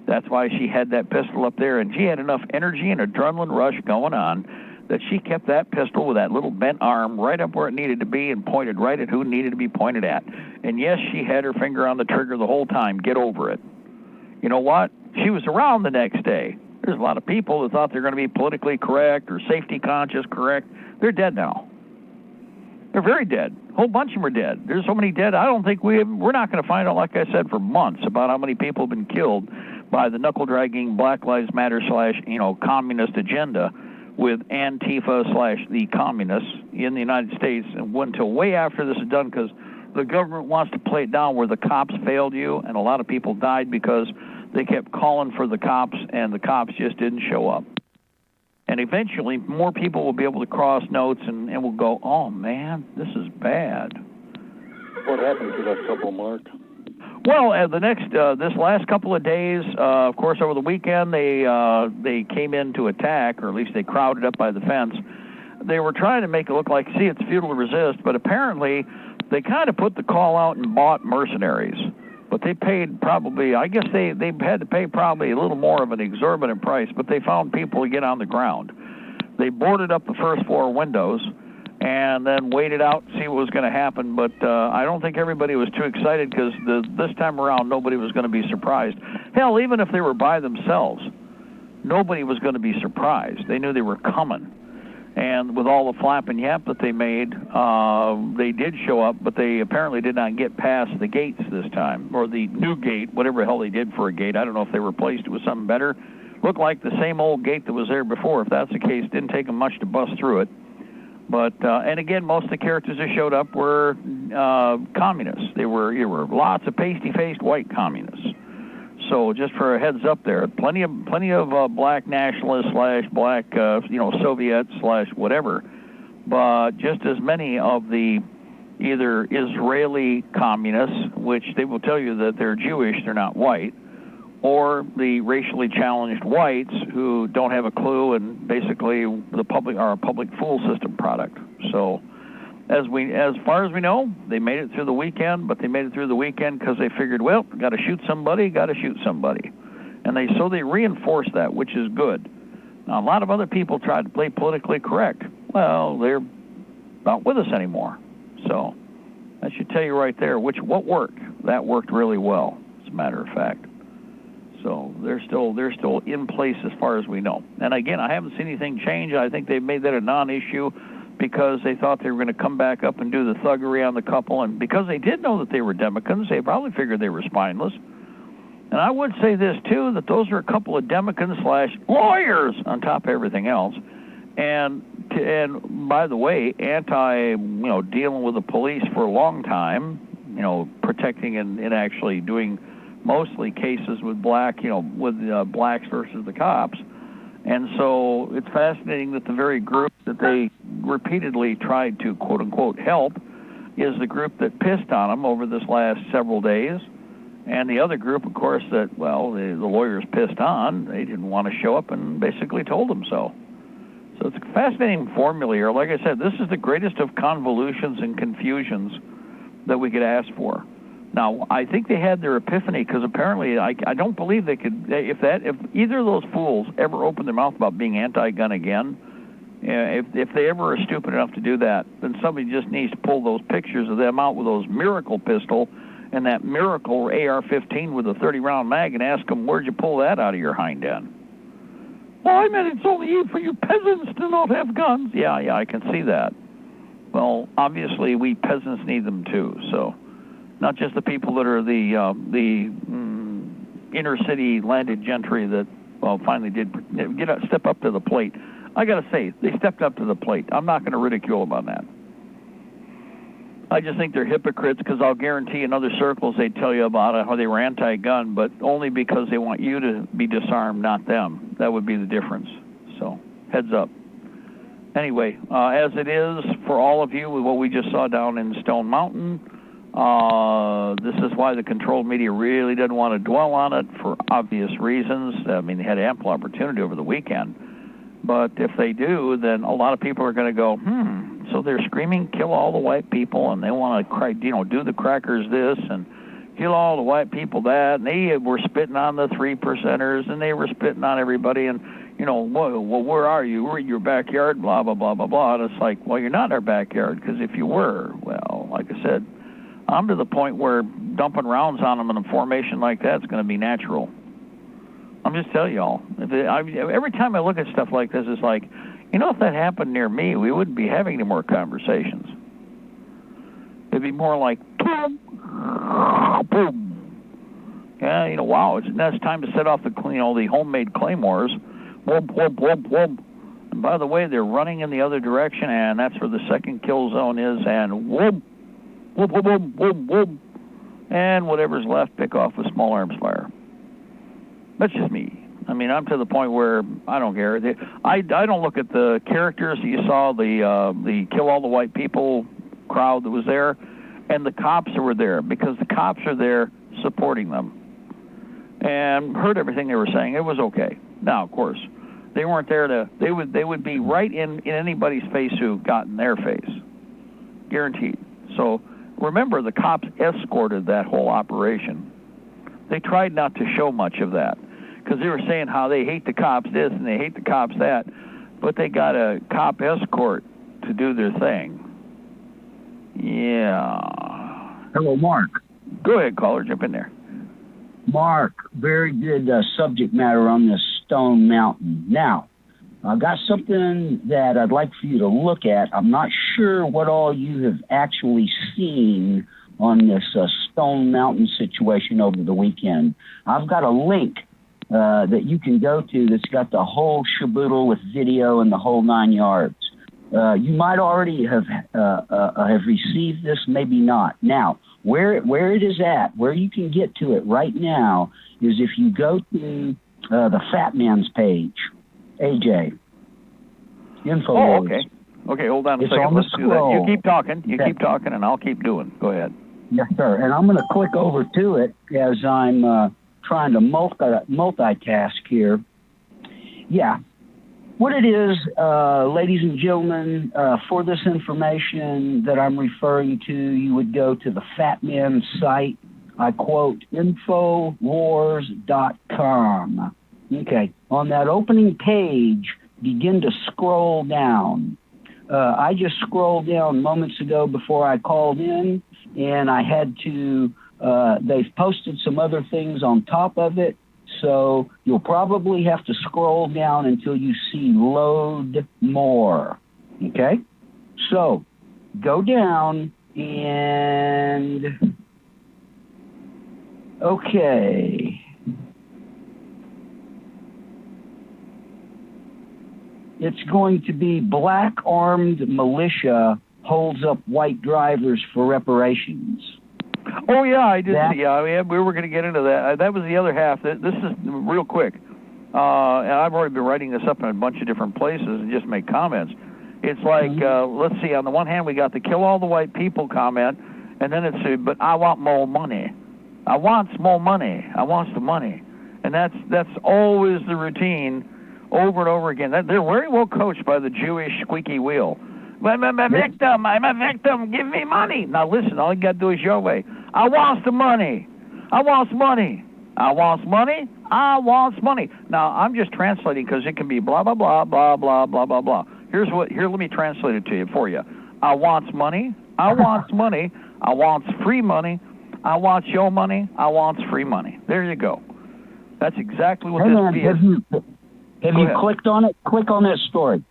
That's why she had that pistol up there, and she had enough energy and adrenaline rush going on that she kept that pistol with that little bent arm right up where it needed to be and pointed right at who needed to be pointed at. And yes, she had her finger on the trigger the whole time. Get over it. You know what? She was around the next day. There's a lot of people that thought they're going to be politically correct or safety conscious correct. They're dead now. They're very dead. A whole bunch of them are dead. There's so many dead, I don't think we're not going to find out, like I said, for months about how many people have been killed by the knuckle-dragging Black Lives Matter / communist agenda with Antifa / the communists in the United States until way after this is done, because the government wants to play it down where the cops failed you, and a lot of people died because they kept calling for the cops, and the cops just didn't show up. And eventually, more people will be able to cross notes and will go, oh, man, this is bad. What happened to that couple, Mark? Well, this last couple of days, of course, over the weekend, they came in to attack, or at least they crowded up by the fence. They were trying to make it look like, see, it's futile to resist, but apparently they kind of put the call out and bought mercenaries. But they paid probably, I guess they had to pay probably a little more of an exorbitant price, but they found people to get on the ground. They boarded up the first floor windows and then waited out to see what was going to happen. But I don't think everybody was too excited because this time around nobody was going to be surprised. Hell, even if they were by themselves, nobody was going to be surprised. They knew they were coming. And with all the flap and yap that they made, they did show up, but they apparently did not get past the gates this time, or the new gate, whatever the hell they did for a gate. I don't know if they replaced it with something better. Looked like the same old gate that was there before. If that's the case, didn't take them much to bust through it. But and again, most of the characters that showed up were communists. There were lots of pasty-faced white communists. So just for a heads up there, plenty of black nationalists / black Soviets / whatever, but just as many of the either Israeli communists, which they will tell you that they're Jewish, they're not white, or the racially challenged whites who don't have a clue and basically the public are a public fool system product. So as far as we know, they made it through the weekend, but they made it through the weekend because they figured, well, got to shoot somebody, and they reinforced that, which is good. Now a lot of other people tried to play politically correct. Well, they're not with us anymore. So that should tell you right there what worked. That worked really well, as a matter of fact. So they're still in place as far as we know. And again, I haven't seen anything change. I think they've made that a non-issue because they thought they were going to come back up and do the thuggery on the couple. And because they did know that they were Democrats, they probably figured they were spineless. And I would say this, too, that those are a couple of Democrats / lawyers on top of everything else. And by the way, dealing with the police for a long time, protecting and actually doing mostly cases with blacks versus the cops. And so it's fascinating that the very group that they repeatedly tried to, quote-unquote, help is the group that pissed on them over this last several days. And the other group, of course, that, the lawyers pissed on, they didn't want to show up and basically told them so. So it's a fascinating formula here. Like I said, this is the greatest of convolutions and confusions that we could ask for. Now, I think they had their epiphany because apparently I don't believe they could, if either of those fools ever opened their mouth about being anti-gun again, if they ever are stupid enough to do that, then somebody just needs to pull those pictures of them out with those miracle pistol and that miracle AR-15 with a 30-round mag and ask them, where'd you pull that out of your hind end? Well, I meant it's only for you peasants to not have guns. Yeah, I can see that. Well, obviously we peasants need them too, so not just the people that are the inner city landed gentry that finally did step up to the plate. I got to say, they stepped up to the plate. I'm not going to ridicule them on that. I just think they're hypocrites because I'll guarantee in other circles they tell you about how they were anti-gun, but only because they want you to be disarmed, not them. That would be the difference. So, heads up. Anyway, as it is for all of you with what we just saw down in Stone Mountain, this is why the controlled media really doesn't want to dwell on it for obvious reasons. I mean, they had ample opportunity over the weekend. But if they do, then a lot of people are going to go, so they're screaming, kill all the white people, and they want to cry, do the crackers this, and kill all the white people that, and they were spitting on the 3%ers, and they were spitting on everybody, and, where are you? We're in your backyard, blah, blah, blah, blah, blah. And it's like, well, you're not in our backyard, because if you were, well, like I said, I'm to the point where dumping rounds on them in a formation like that is going to be natural. I'm just telling y'all. Every time I look at stuff like this, it's like, if that happened near me, we wouldn't be having any more conversations. It'd be more like, boom, boom. Yeah, wow, it's time to set off the homemade claymores. Whoop, whoop, whoop, whoop. And by the way, they're running in the other direction, and that's where the second kill zone is, and whoop, whoop, whoop, whoop, whoop, whoop. And whatever's left, pick off with small arms fire. That's just me. I mean, I'm to the point where I don't care. I don't look at the characters. You saw the kill all the white people crowd that was there, and the cops that were there, because the cops are there supporting them. And heard everything they were saying. It was okay. Now, of course, they weren't there to. They would be right in anybody's face who got in their face, guaranteed. So remember, the cops escorted that whole operation. They tried not to show much of that, because they were saying how they hate the cops this and they hate the cops that. but they got a cop escort to do their thing. Yeah. Hello, Mark. Go ahead, caller. Jump in there. Mark, very good subject matter on this Stone Mountain. Now, I've got something that I'd like for you to look at. I'm not sure what all you have actually seen on this Stone Mountain situation over the weekend. I've got a link that you can go to that's got the whole shaboodle with video and the whole 9 yards. You might already have received this, maybe not. Now, where it is at, where you can get to it right now, is if you go to the Fat Man's page, AJ. Info. Oh, okay. Okay, hold on a second. Let's do that. You keep talking. You Okay. keep talking, and I'll keep doing. Go ahead. Yes, sir. And I'm going to click over to it as I'm trying to multitask here. Yeah. What it is, ladies and gentlemen, for this information that I'm referring to, you would go to the Fat Man's site. I quote, Infowars.com. Okay. On that opening page, begin to scroll down. I just scrolled down moments ago before I called in, and I had to, they've posted some other things on top of it, so you'll probably have to scroll down until you see load more. Okay? So, go down and, okay. It's going to be black armed militia holds up white drivers for reparations. Oh, yeah, I did see. Yeah, we were going to get into that. That was the other half. This is real quick. And I've already been writing this up in a bunch of different places and just make comments. It's like, let's see, on the one hand, we got the kill all the white people comment, and then it's, but I want more money. I want more money. I want the money. And that's always the routine over and over again. They're very well coached by the Jewish squeaky wheel. I'm a victim. I'm a victim. Give me money. Now listen, all you got to do is your way. I want the money. I want money. I want money. I want money. Now I'm just translating because it can be blah blah blah blah blah blah blah blah. Here, let me translate it to you for you. I want money. I want money. I want free money. I want your money. I want free money. There you go. That's exactly what this is. Have you clicked on it? Click on that story.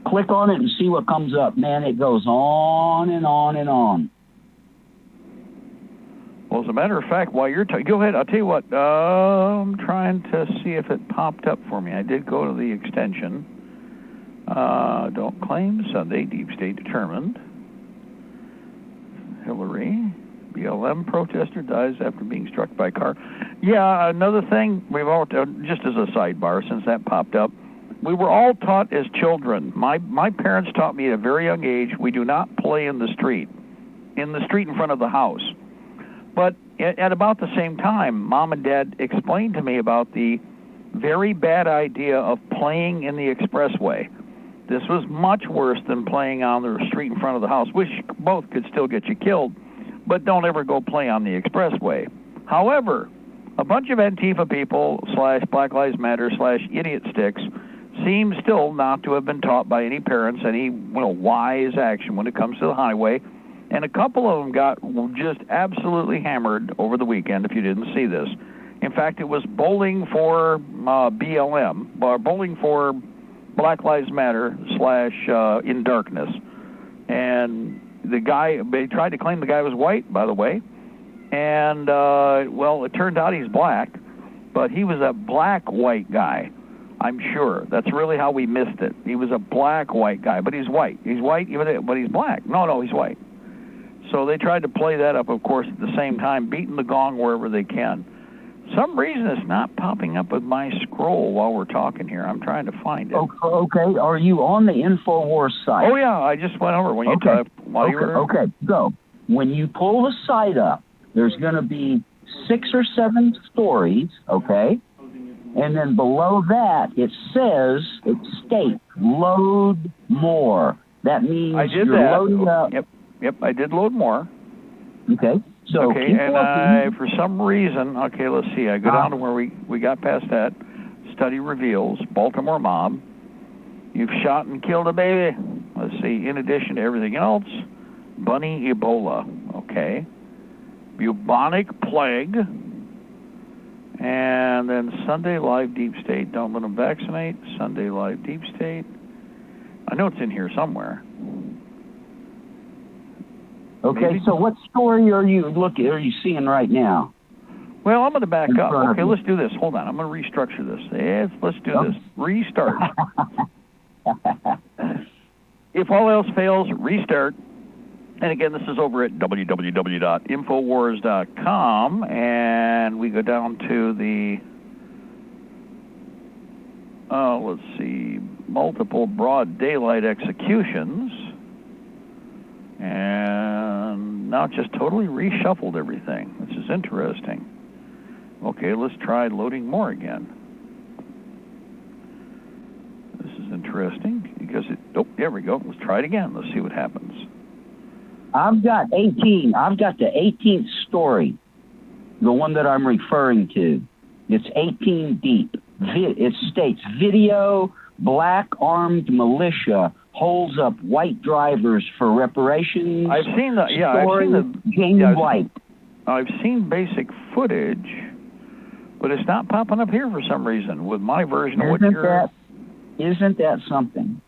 Click on it and see what comes up. Man, it goes on and on and on. Well, as a matter of fact, while you're go ahead. I'll tell you what. I'm trying to see if it popped up for me. I did go to the extension. Don't claim Sunday. Deep State determined. Hillary. BLM protester dies after being struck by car. Yeah, another thing, we've all, just as a sidebar, since that popped up, we were all taught as children. My parents taught me at a very young age, we do not play in the street in front of the house. But at about the same time, Mom and Dad explained to me about the very bad idea of playing in the expressway. This was much worse than playing on the street in front of the house, which both could still get you killed. But don't ever go play on the expressway. However, a bunch of Antifa people / Black Lives Matter / idiot sticks seem still not to have been taught by any parents any wise action when it comes to the highway. And a couple of them got just absolutely hammered over the weekend, if you didn't see this. In fact, it was bowling for BLM, bowling for Black Lives Matter / In Darkness. And the guy, they tried to claim the guy was white, by the way, and, it turned out he's black, but he was a black-white guy, I'm sure. That's really how we missed it. He was a black-white guy, but he's white. He's white, but he's black. No, he's white. So they tried to play that up, of course, at the same time, beating the gong wherever they can. Some reason it's not popping up with my scroll while we're talking here. I'm trying to find it. Okay. Are you on the InfoWars site? Oh, yeah. I just went over when you typed while you were... Okay. So when you pull the site up, there's going to be 6 or 7 stories, okay? And then below that, it states, load more. That means I did you're that. loading up. Yep, I did load more. Okay. So okay, and for some reason, let's see. I go down to where we got past that. Study reveals Baltimore mob. You've shot and killed a baby. Let's see. In addition to everything else, bunny Ebola. Okay. Bubonic plague. And then Sunday Live Deep State. Don't let them vaccinate. Sunday Live Deep State. I know it's in here somewhere. Okay, Maybe. so what story are you seeing right now? Well, I'm going to back up. Okay, let's do this. Hold on. I'm going to restructure this. Yes, let's do this. Restart. If all else fails, restart. And again, this is over at www.infowars.com, and we go down to the, let's see, multiple broad daylight executions, and now it just totally reshuffled everything. This is interesting. Okay, let's try loading more again. This is interesting because there we go. Let's try it again. Let's see what happens. I've got 18. I've got the 18th story, the one that I'm referring to. It's 18 deep. It states, video, black armed militia holds up white drivers for reparations. I've seen the, yeah, story, I've seen the, Jamie yeah, White. I've seen basic footage, but it's not popping up here for some reason with my version of what you're... Isn't that something?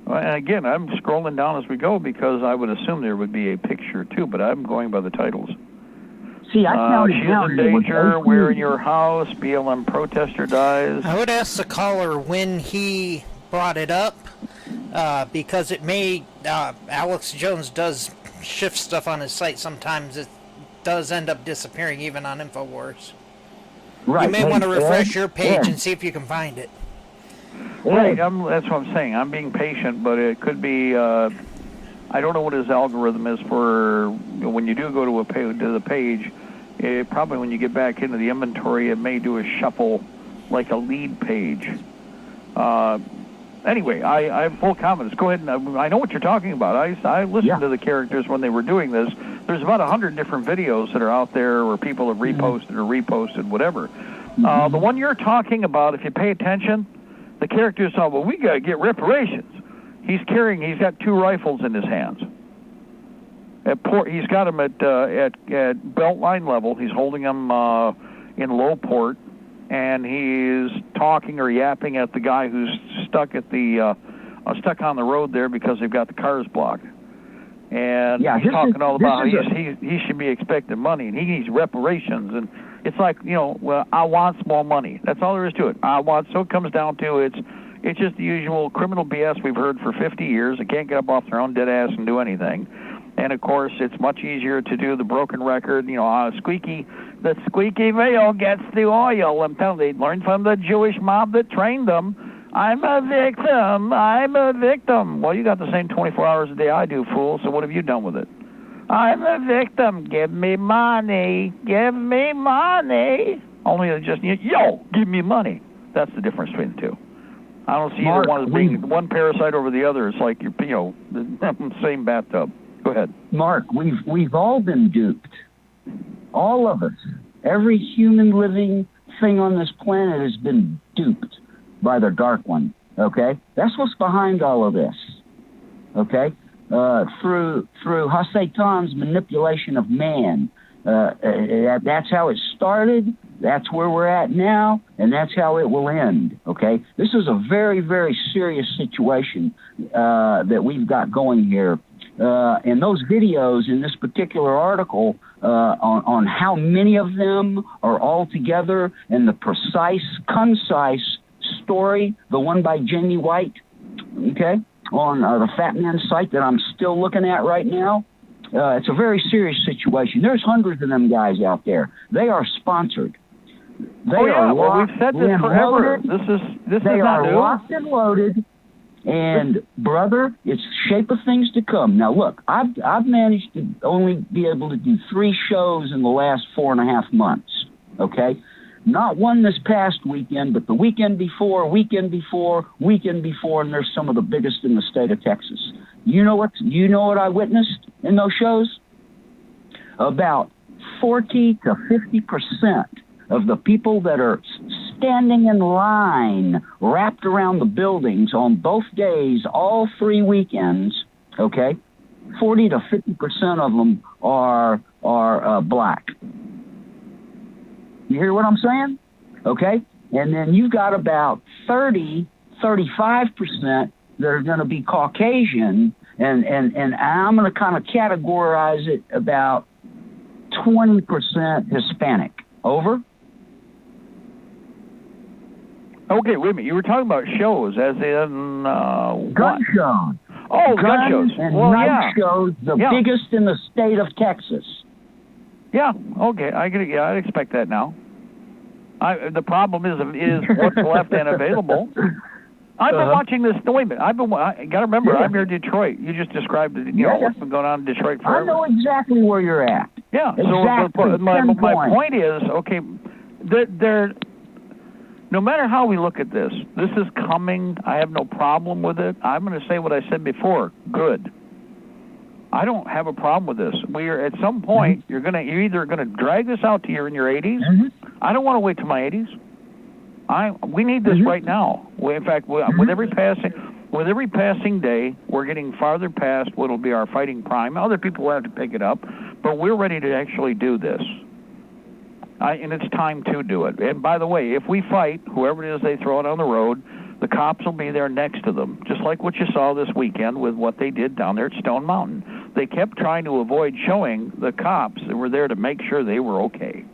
Well, and again, I'm scrolling down as we go because I would assume there would be a picture too, but I'm going by the titles. See, I counted she's down. in danger. We're in your house. BLM protester dies. I would ask the caller when he brought it up, because it may. Alex Jones does shift stuff on his site. Sometimes it does end up disappearing, even on InfoWars. Right. You may want to refresh your page and see if you can find it. Right, that's what I'm saying. I'm being patient, but it could be. I don't know what his algorithm is for when you do go to the page. It probably when you get back into the inventory, it may do a shuffle like a lead page. Anyway, I have full confidence. Go ahead and I know what you're talking about. I listened to the characters when they were doing this. There's about 100 different videos that are out there where people have reposted, whatever. The one you're talking about, if you pay attention, the characters saw, well, we got to get reparations. He's got 2 rifles in his hands. He's got them at belt line level. He's holding them in low port, and he's talking or yapping at the guy who's stuck at the stuck on the road there because they've got the cars blocked. And he's talking all about how he should be expecting money, and he needs reparations. And it's like, well, I want more money. That's all there is to it. So it comes down to it's just the usual criminal BS we've heard for 50 years. They can't get up off their own dead ass and do anything. And, of course, it's much easier to do the broken record, the squeaky wheel gets the oil. I'm telling you, they learned from the Jewish mob that trained them. I'm a victim. Well, you got the same 24 hours a day I do, fool, so what have you done with it? I'm a victim. Give me money. Only they just, give me money. That's the difference between the two. I don't see either one as being one parasite over the other. It's like, the same bathtub. Go ahead. Mark, we've all been duped. All of us. Every human living thing on this planet has been duped by the Dark One, okay? That's what's behind all of this, okay? Through Hasatan's manipulation of man. That's how it started, that's where we're at now, and that's how it will end, okay? This is a very, very serious situation that we've got going here. And those videos in this particular article on how many of them are all together and the concise story, the one by Jamie White, okay, on the Fat Man site that I'm still looking at right now. It's a very serious situation. There's hundreds of them guys out there. They are sponsored. We've said this forever. This is not new. They are locked and loaded. And, brother, it's shape of things to come. Now, look, I've managed to only be able to do 3 shows in the last 4.5 months, okay? Not one this past weekend, but the weekend before, and there's some of the biggest in the state of Texas. You know what I witnessed in those shows? About 40 to 50% of the people that are standing in line wrapped around the buildings on both days, all 3 weekends, okay, 40 to 50% of them are black. You hear what I'm saying? Okay? And then you've got about 35% that are going to be Caucasian, and I'm going to kind of categorize it about 20% Hispanic. Over? Okay, wait a minute. You were talking about shows, as in gun shows. Oh, gun shows. And well, night shows, the biggest in the state of Texas. Yeah. Okay, I get it. Yeah, I expect that now. The problem is what's left and available. I've been watching this. No, wait a minute. I got to remember, I'm near Detroit. You just described it. You know what's been going on in Detroit forever. I know exactly where you're at. Yeah. Exactly. So my point is, okay, no matter how we look at this is coming. I have no problem with it. I'm going to say what I said before. Good. I don't have a problem with this. We're at some point you're either going to drag this out to in your 80s. I don't want to wait till my 80s. We need this right now. In fact, with every passing day, we're getting farther past what will be our fighting prime. Other people will have to pick it up, but we're ready to actually do this. And it's time to do it. And by the way, if we fight, whoever it is they throw it on the road, the cops will be there next to them, just like what you saw this weekend with what they did down there at Stone Mountain. They kept trying to avoid showing the cops that were there to make sure they were okay.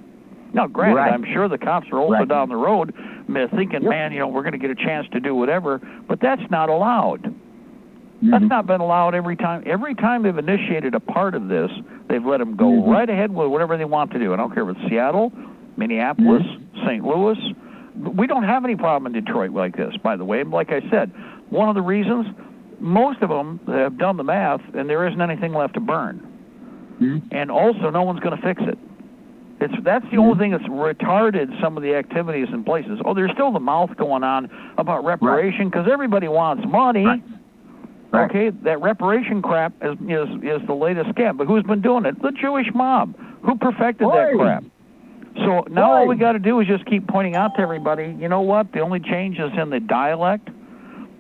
Now, granted, I'm sure the cops are also down the road thinking, man, we're going to get a chance to do whatever, but that's not allowed. That's not been allowed every time. Every time they've initiated a part of this, they've let them go right ahead with whatever they want to do. I don't care if it's Seattle, Minneapolis, St. Louis. We don't have any problem in Detroit like this, by the way. Like I said, one of the reasons, most of them have done the math, and there isn't anything left to burn. And also, no one's going to fix it. That's the only thing that's retarded some of the activities in places. Oh, there's still the mouth going on about reparation because everybody wants money. Okay, that reparation crap is the latest scam. But who's been doing it? The Jewish mob. Who perfected that crap? So now all we got to do is just keep pointing out to everybody, you know what? The only change is in the dialect,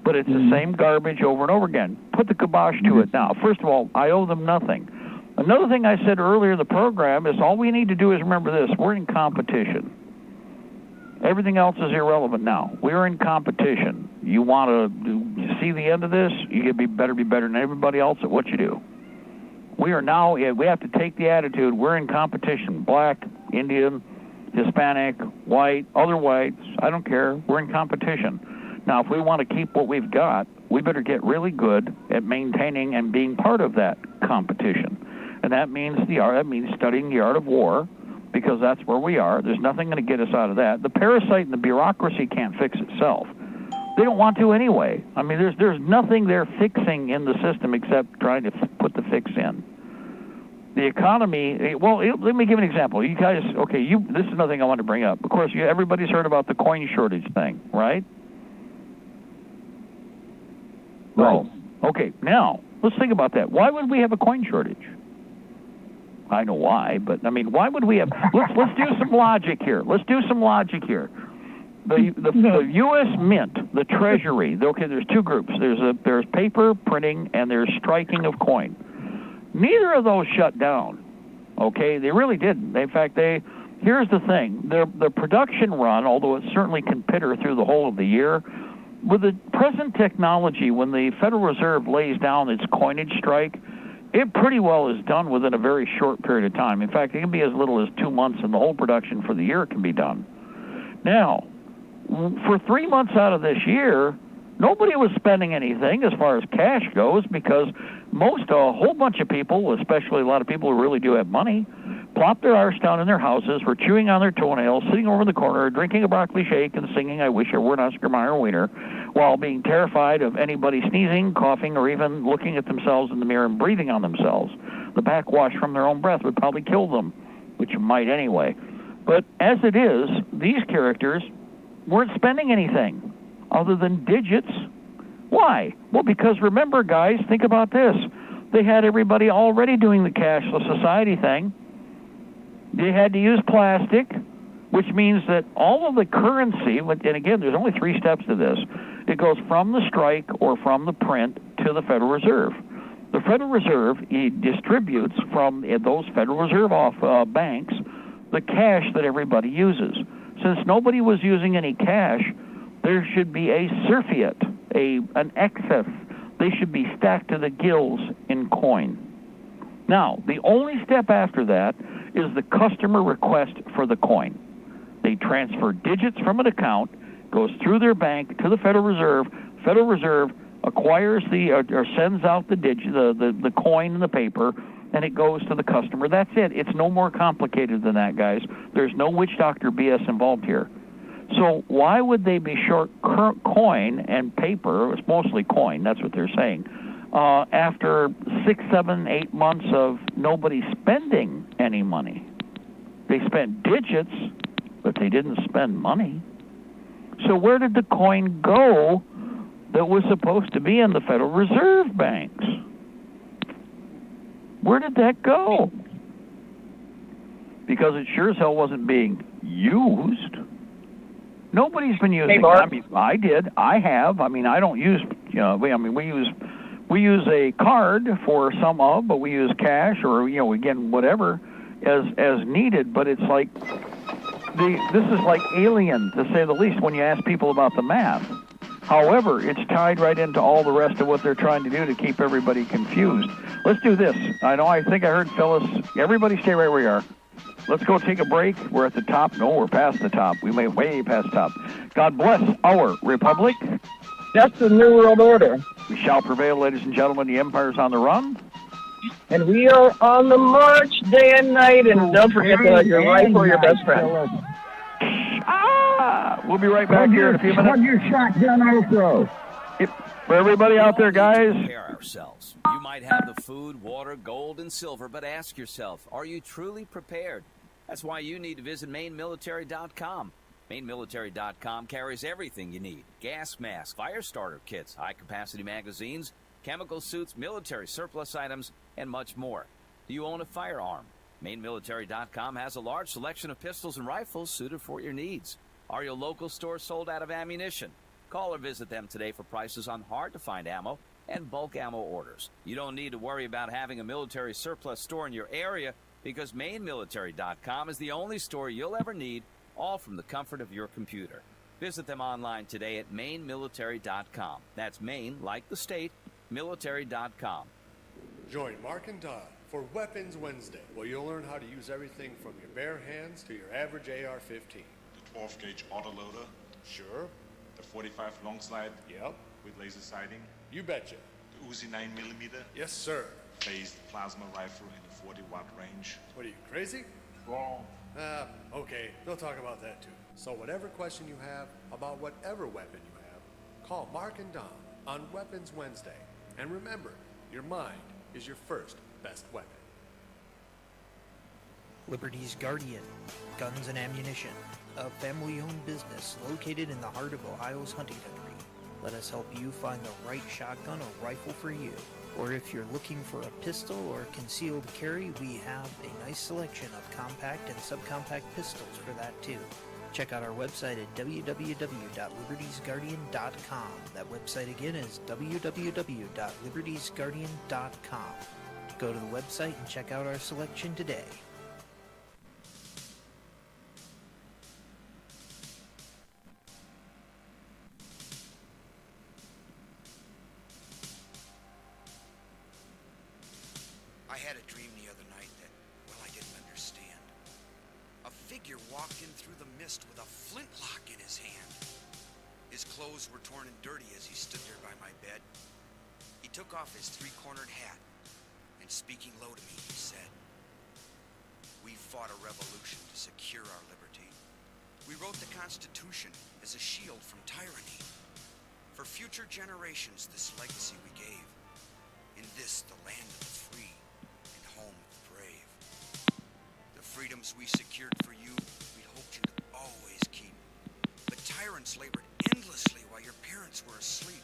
but it's the same garbage over and over again. Put the kibosh to it now. First of all, I owe them nothing. Another thing I said earlier in the program is all we need to do is remember this. We're in competition. Everything else is irrelevant now. We're in competition. You want to see the end of this, you better be better than everybody else at what you do. We have to take the attitude, we're in competition. Black, Indian, Hispanic, white, other whites, I don't care. We're in competition. Now, if we want to keep what we've got, we better get really good at maintaining and being part of that competition. And that means studying the art of war, because that's where we are. There's nothing going to get us out of that. The parasite and the bureaucracy can't fix itself. They don't want to anyway. I mean, there's nothing they're fixing in the system except trying to put the fix in. The economy, let me give an example. You guys, this is another thing I want to bring up. Of course, everybody's heard about the coin shortage thing, right? Right. Okay, now, let's think about that. Why would we have a coin shortage? I know why, but I mean, why would we have? Let's do some logic here. The U.S. Mint, the Treasury. Okay, there's two groups. There's paper printing and there's striking of coin. Neither of those shut down. Okay, they really didn't. In fact, here's the thing: the production run, although it certainly can pitter through the whole of the year, with the present technology, when the Federal Reserve lays down its coinage strike, it pretty well is done within a very short period of time. In fact, it can be as little as 2 months, and the whole production for the year can be done. Now, for 3 months out of this year, nobody was spending anything as far as cash goes, because a whole bunch of people, especially a lot of people who really do have money, plopped their arse down in their houses, were chewing on their toenails, sitting over in the corner, drinking a broccoli shake and singing "I Wish I Were an Oscar Mayer Wiener," while being terrified of anybody sneezing, coughing, or even looking at themselves in the mirror and breathing on themselves. The backwash from their own breath would probably kill them, which it might anyway. But as it is, these characters weren't spending anything other than digits. Why? Well, because remember, guys, think about this. They had everybody already doing the cashless society thing. They had to use plastic. which means that all of the currency, and again, there's only 3 steps to this. It goes from the strike or from the print to the Federal Reserve. The Federal Reserve distributes from those Federal Reserve banks the cash that everybody uses. Since nobody was using any cash, there should be a surfeit, an excess. They should be stacked to the gills in coin. Now, the only step after that is the customer request for the coin. They transfer digits from an account, goes through their bank to the Federal Reserve. Federal Reserve acquires or sends out the coin and the paper, and it goes to the customer. That's it. It's no more complicated than that, guys. There's no witch doctor BS involved here. So why would they be short coin and paper? It's mostly coin. That's what they're saying. After 6, 7, 8 months of nobody spending any money. They spent digits, but they didn't spend money. So where did the coin go that was supposed to be in the Federal Reserve banks? Where did that go? Because it sure as hell wasn't being used. Nobody's been using it. I mean, I did. I have. I mean, I don't use, we use a card for some of, but we use cash or, again, whatever as needed. But it's like, this is like alien, to say the least, when you ask people about the math. However, it's tied right into all the rest of what they're trying to do to keep everybody confused. Let's do this. I think I heard Phyllis. Everybody stay right where you are. Let's go take a break. We're at the top. No, we're past the top. We may way past the top. God bless our republic. That's the New World Order. We shall prevail, ladies and gentlemen. The empire's on the run. And we are on the march day and night. And don't forget that your life or your best friend. We'll be right back here in a few minutes. Hug your shotgun also. For everybody out there, guys. Prepare ourselves. You might have the food, water, gold, and silver, but ask yourself, are you truly prepared? That's why you need to visit MaineMilitary.com. MaineMilitary.com carries everything you need. Gas masks, fire starter kits, high-capacity magazines, chemical suits, military surplus items, and much more. Do you own a firearm? MaineMilitary.com has a large selection of pistols and rifles suited for your needs. Are your local stores sold out of ammunition? Call or visit them today for prices on hard-to-find ammo and bulk ammo orders. You don't need to worry about having a military surplus store in your area because MaineMilitary.com is the only store you'll ever need, all from the comfort of your computer. Visit them online today at MaineMilitary.com. That's Maine, like the state, military.com. Join Mark and Don for Weapons Wednesday, where you'll learn how to use everything from your bare hands to your average AR-15. The 12-gauge autoloader. Sure. The 45 long slide. Yep. With laser sighting. You betcha. The Uzi 9mm. Yes, sir. Phased plasma rifle in a 40-watt range. What are you, crazy? Wrong. Okay, they'll talk about that too. So whatever question you have about whatever weapon you have, call Mark and Don on Weapons Wednesday. And remember, your mind is your first best weapon. Liberty's Guardian, Guns and Ammunition, a family-owned business located in the heart of Ohio's hunting country. Let us help you find the right shotgun or rifle for you. Or if you're looking for a pistol or concealed carry, we have a nice selection of compact and subcompact pistols for that too. Check out our website at www.libertiesguardian.com. That website again is www.libertiesguardian.com. Go to the website and check out our selection today. I had a dream the other night that, well, I didn't understand. A figure walked in through the mist with a flintlock in his hand. His clothes were torn and dirty as he stood there by my bed. He took off his three-cornered hat, and speaking low to me, he said, "We fought a revolution to secure our liberty. We wrote the Constitution as a shield from tyranny. For future generations, this legacy we gave. In this, the land of the free and home of the brave. The freedoms we secured for you, we'd hoped you'd always keep. But tyrants labored endlessly while your parents were asleep.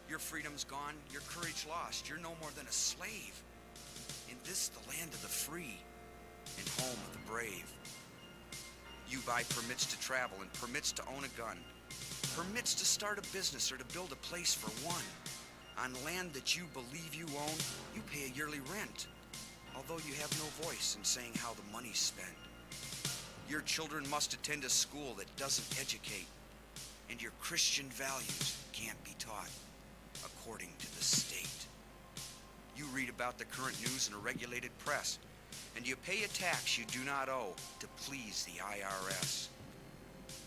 Your freedom's gone, your courage lost. You're no more than a slave. In this, the land of the free and home of the brave. You buy permits to travel and permits to own a gun, permits to start a business or to build a place for one. On land that you believe you own, you pay a yearly rent, although you have no voice in saying how the money's spent. Your children must attend a school that doesn't educate, and your Christian values can't be taught according to the state. You read about the current news in a regulated press, and you pay a tax you do not owe to please the IRS.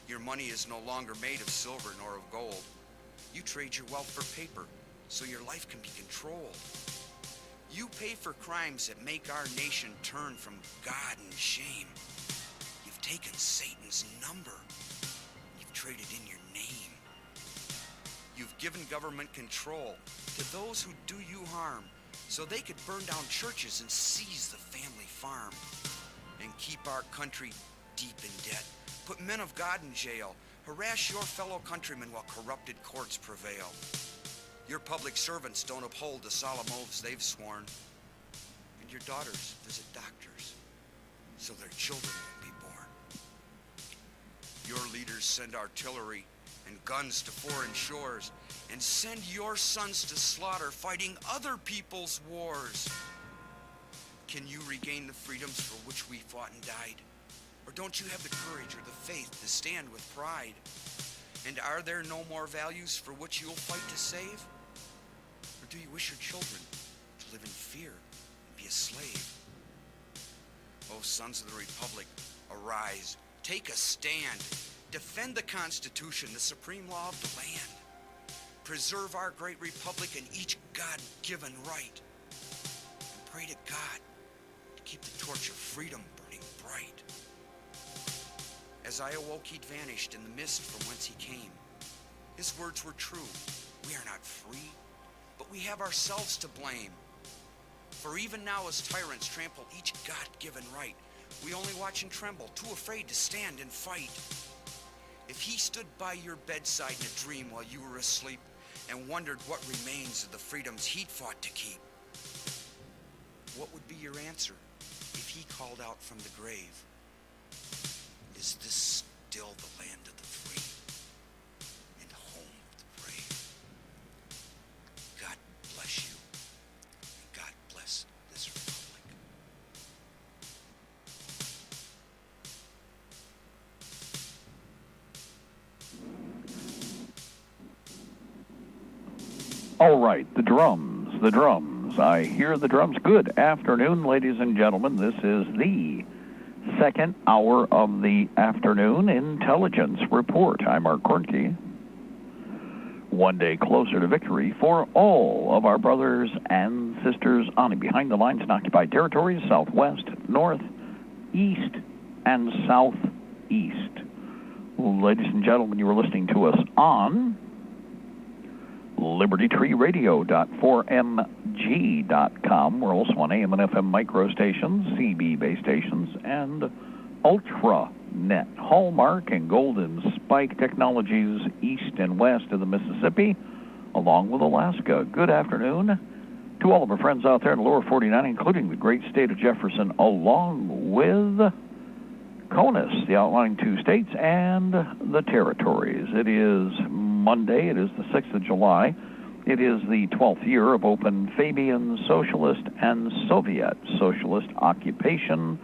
Your money is no longer made of silver nor of gold. You trade your wealth for paper so your life can be controlled. You pay for crimes that make our nation turn from God and shame. You've taken Satan's number. You've traded in your name. You've given government control to those who do you harm so they could burn down churches and seize the family farm and keep our country deep in debt. Put men of God in jail. Harass your fellow countrymen while corrupted courts prevail. Your public servants don't uphold the solemn oaths they've sworn. And your daughters visit doctors so their children won't be born. Your leaders send artillery and guns to foreign shores and send your sons to slaughter fighting other people's wars. Can you regain the freedoms for which we fought and died? Or don't you have the courage or the faith to stand with pride? And are there no more values for which you'll fight to save? Or do you wish your children to live in fear and be a slave? O sons of the Republic, arise, take a stand. Defend the Constitution, the supreme law of the land. Preserve our great republic and each God-given right. And pray to God to keep the torch of freedom burning bright. As I awoke, he'd vanished in the mist from whence he came. His words were true. We are not free, but we have ourselves to blame. For even now as tyrants trample each God-given right, we only watch and tremble, too afraid to stand and fight. If he stood by your bedside in a dream while you were asleep and wondered what remains of the freedoms he'd fought to keep, what would be your answer if he called out from the grave? Is this still the land of the free and home of the brave? God bless you, and God bless this republic. All right, the drums, the drums. I hear the drums. Good afternoon, ladies and gentlemen. This is the second hour of the afternoon intelligence report. I'm Mark Kornke. One day closer to victory for all of our brothers and sisters on and behind the lines in occupied territories, southwest, north, east, and southeast. Ladies and gentlemen, you are listening to us on Libertytreeradio.4mg.com. We're also on AM and FM micro stations, CB base stations, and Ultra Net, Hallmark and Golden Spike technologies east and west of the Mississippi, along with Alaska. Good afternoon to all of our friends out there in the lower 49, including the great state of Jefferson, along with CONUS, the outlying two states, and the territories. It is Monday. It is the 6th of July. It is the 12th year of open Fabian Socialist and Soviet Socialist occupation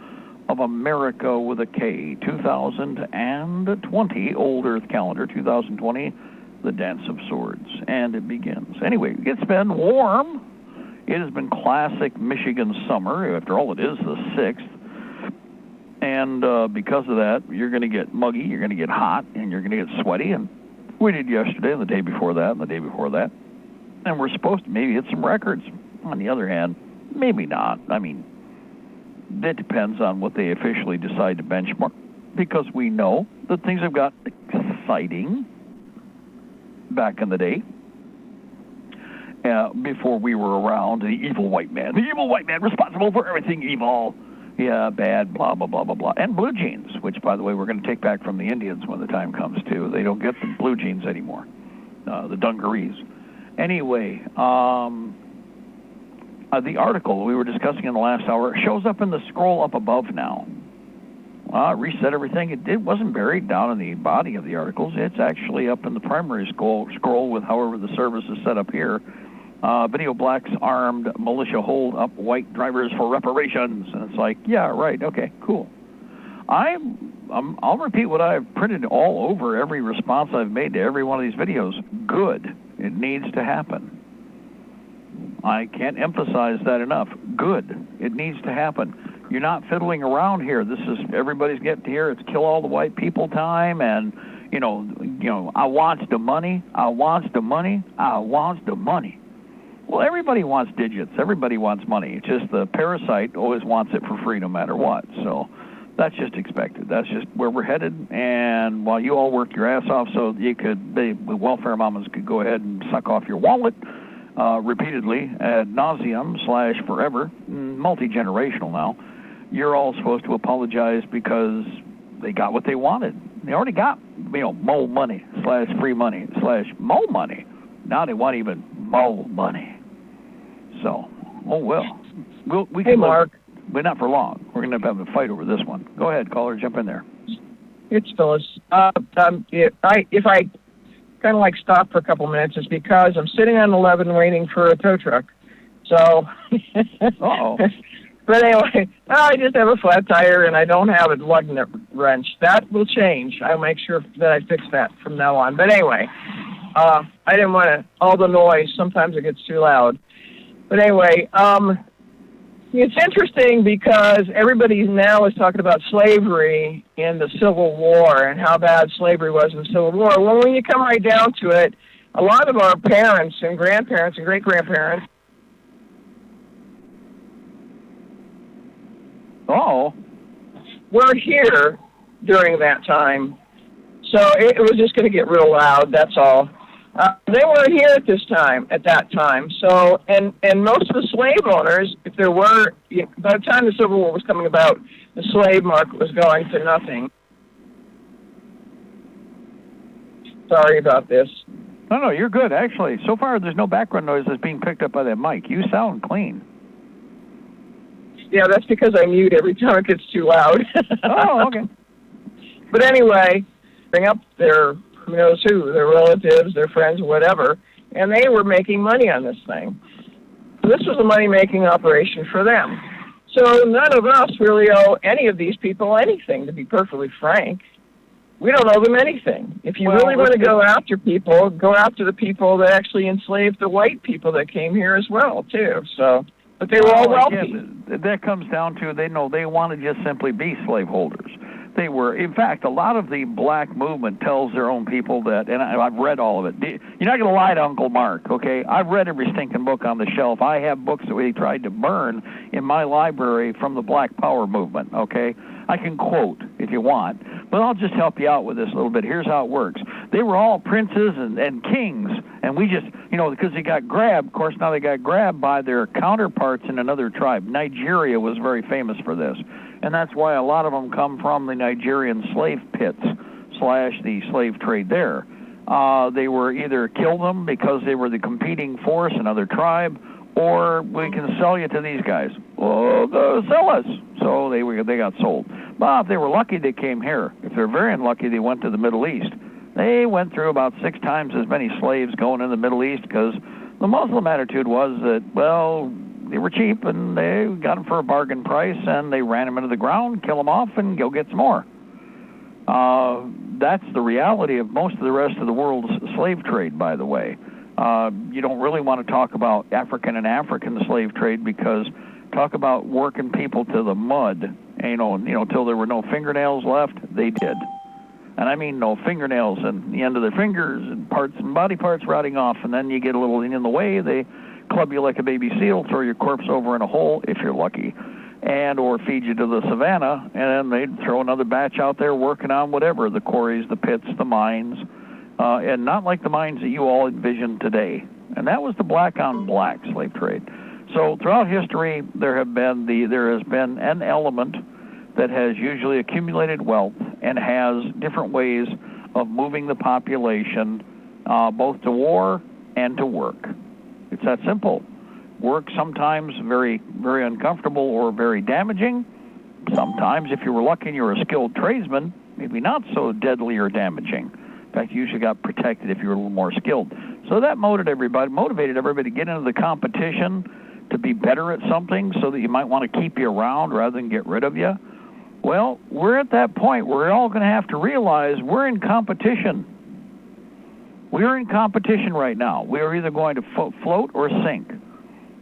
of America with a K. 2020, Old Earth calendar, 2020, the Dance of Swords. And it begins. Anyway, it's been warm. It has been classic Michigan summer. After all, it is the 6th. And because of that, you're going to get muggy, you're going to get hot, and you're going to get sweaty. And we did yesterday, and the day before that, and the day before that. And we're supposed to maybe hit some records. On the other hand, maybe not. I mean, that depends on what they officially decide to benchmark. Because we know that things have got exciting back in the day. Before we were around, the evil white man responsible for everything evil. Yeah, bad, blah, blah, blah, blah, blah. And blue jeans, which, by the way, we're going to take back from the Indians when the time comes, too. They don't get the blue jeans anymore, the dungarees. Anyway, the article we were discussing in the last hour shows up in the scroll up above now. reset everything. It wasn't buried down in the body of the articles. It's actually up in the primary scroll with however the service is set up here. Video blacks armed militia hold up white drivers for reparations. And it's like, yeah, right, okay, cool. I'll repeat what I've printed all over every response I've made to every one of these videos. Good. It needs to happen. I can't emphasize that enough. Good. It needs to happen. You're not fiddling around here. This is, everybody's getting to hear it's kill all the white people time, and you know, I wants the money, I wants the money, I wants the money. Well, everybody wants digits. Everybody wants money. It's just the parasite always wants it for free no matter what. So that's just expected. That's just where we're headed. And while you all work your ass off so you could, the welfare mamas could go ahead and suck off your wallet repeatedly ad nauseum / forever, multi-generational now, you're all supposed to apologize because they got what they wanted. They already got, more money / free money / more money. Now they want even more money. So, oh well. We can Mark. But not for long. We're going to have a fight over this one. Go ahead, caller, jump in there. It's Phyllis. If I kind of like stop for a couple minutes, it's because I'm sitting on 11 waiting for a tow truck. So, but anyway, I just have a flat tire and I don't have a lug nut wrench. That will change. I'll make sure that I fix that from now on. But anyway, I didn't want to, all the noise, sometimes it gets too loud. But anyway, it's interesting because everybody now is talking about slavery in the Civil War and how bad slavery was in the Civil War. Well, when you come right down to it, a lot of our parents and grandparents and great-grandparents weren't here during that time. So it was just going to get real loud, that's all. They weren't here at that time. So, and most of the slave owners, if there were, by the time the Civil War was coming about, the slave market was going to nothing. Sorry about this. No, you're good, actually. So far, there's no background noise that's being picked up by that mic. You sound clean. Yeah, that's because I mute every time it gets too loud. Oh, okay. But anyway, bring up their who knows who, their relatives, their friends, whatever, and they were making money on this thing. So this was a money-making operation for them. So none of us really owe any of these people anything, to be perfectly frank. We don't owe them anything. If you really want to go after people, go after the people that actually enslaved the white people that came here as well, too. So, but they were all wealthy. That comes down to they want to just simply be slaveholders. They were, in fact, a lot of the black movement tells their own people that, and I've read all of it. You're not going to lie to Uncle Mark, okay? I've read every stinking book on the shelf. I have books that we tried to burn in my library from the Black Power movement, okay? I can quote if you want, but I'll just help you out with this a little bit. Here's how it works. They were all princes and kings, and we just, because they got grabbed, of course, now they got grabbed by their counterparts in another tribe. Nigeria was very famous for this. And that's why a lot of them come from the Nigerian slave pits / the slave trade there. They were either kill them because they were the competing force, another tribe, or we can sell you to these guys. Well, sell us. So they got sold. But if they were lucky, they came here. If they're very unlucky, they went to the Middle East. They went through about 6 times as many slaves going in the Middle East because the Muslim attitude was that, well, they were cheap, and they got them for a bargain price, and they ran them into the ground, kill them off, and go get some more. That's the reality of most of the rest of the world's slave trade, by the way. You don't really want to talk about African and African slave trade because talk about working people to the mud, till there were no fingernails left, they did. And I mean no fingernails and the end of their fingers and parts and body parts rotting off, and then you get a little in the way, they club you like a baby seal, throw your corpse over in a hole if you're lucky, and or feed you to the savannah, and then they'd throw another batch out there working on whatever, the quarries, the pits, the mines, and not like the mines that you all envision today. And that was the black on black slave trade. So throughout history, there has been an element that has usually accumulated wealth and has different ways of moving the population both to war and to work. It's that simple. Work sometimes very, very uncomfortable or very damaging, sometimes, if you were lucky and you were a skilled tradesman, maybe not so deadly or damaging. In fact, you usually got protected if you were a little more skilled. So that motivated everybody to get into the competition, to be better at something so that you might want to keep you around rather than get rid of you. Well, we're at that point where we're all going to have to realize we're in competition. We're in competition right now. We are either going to float or sink.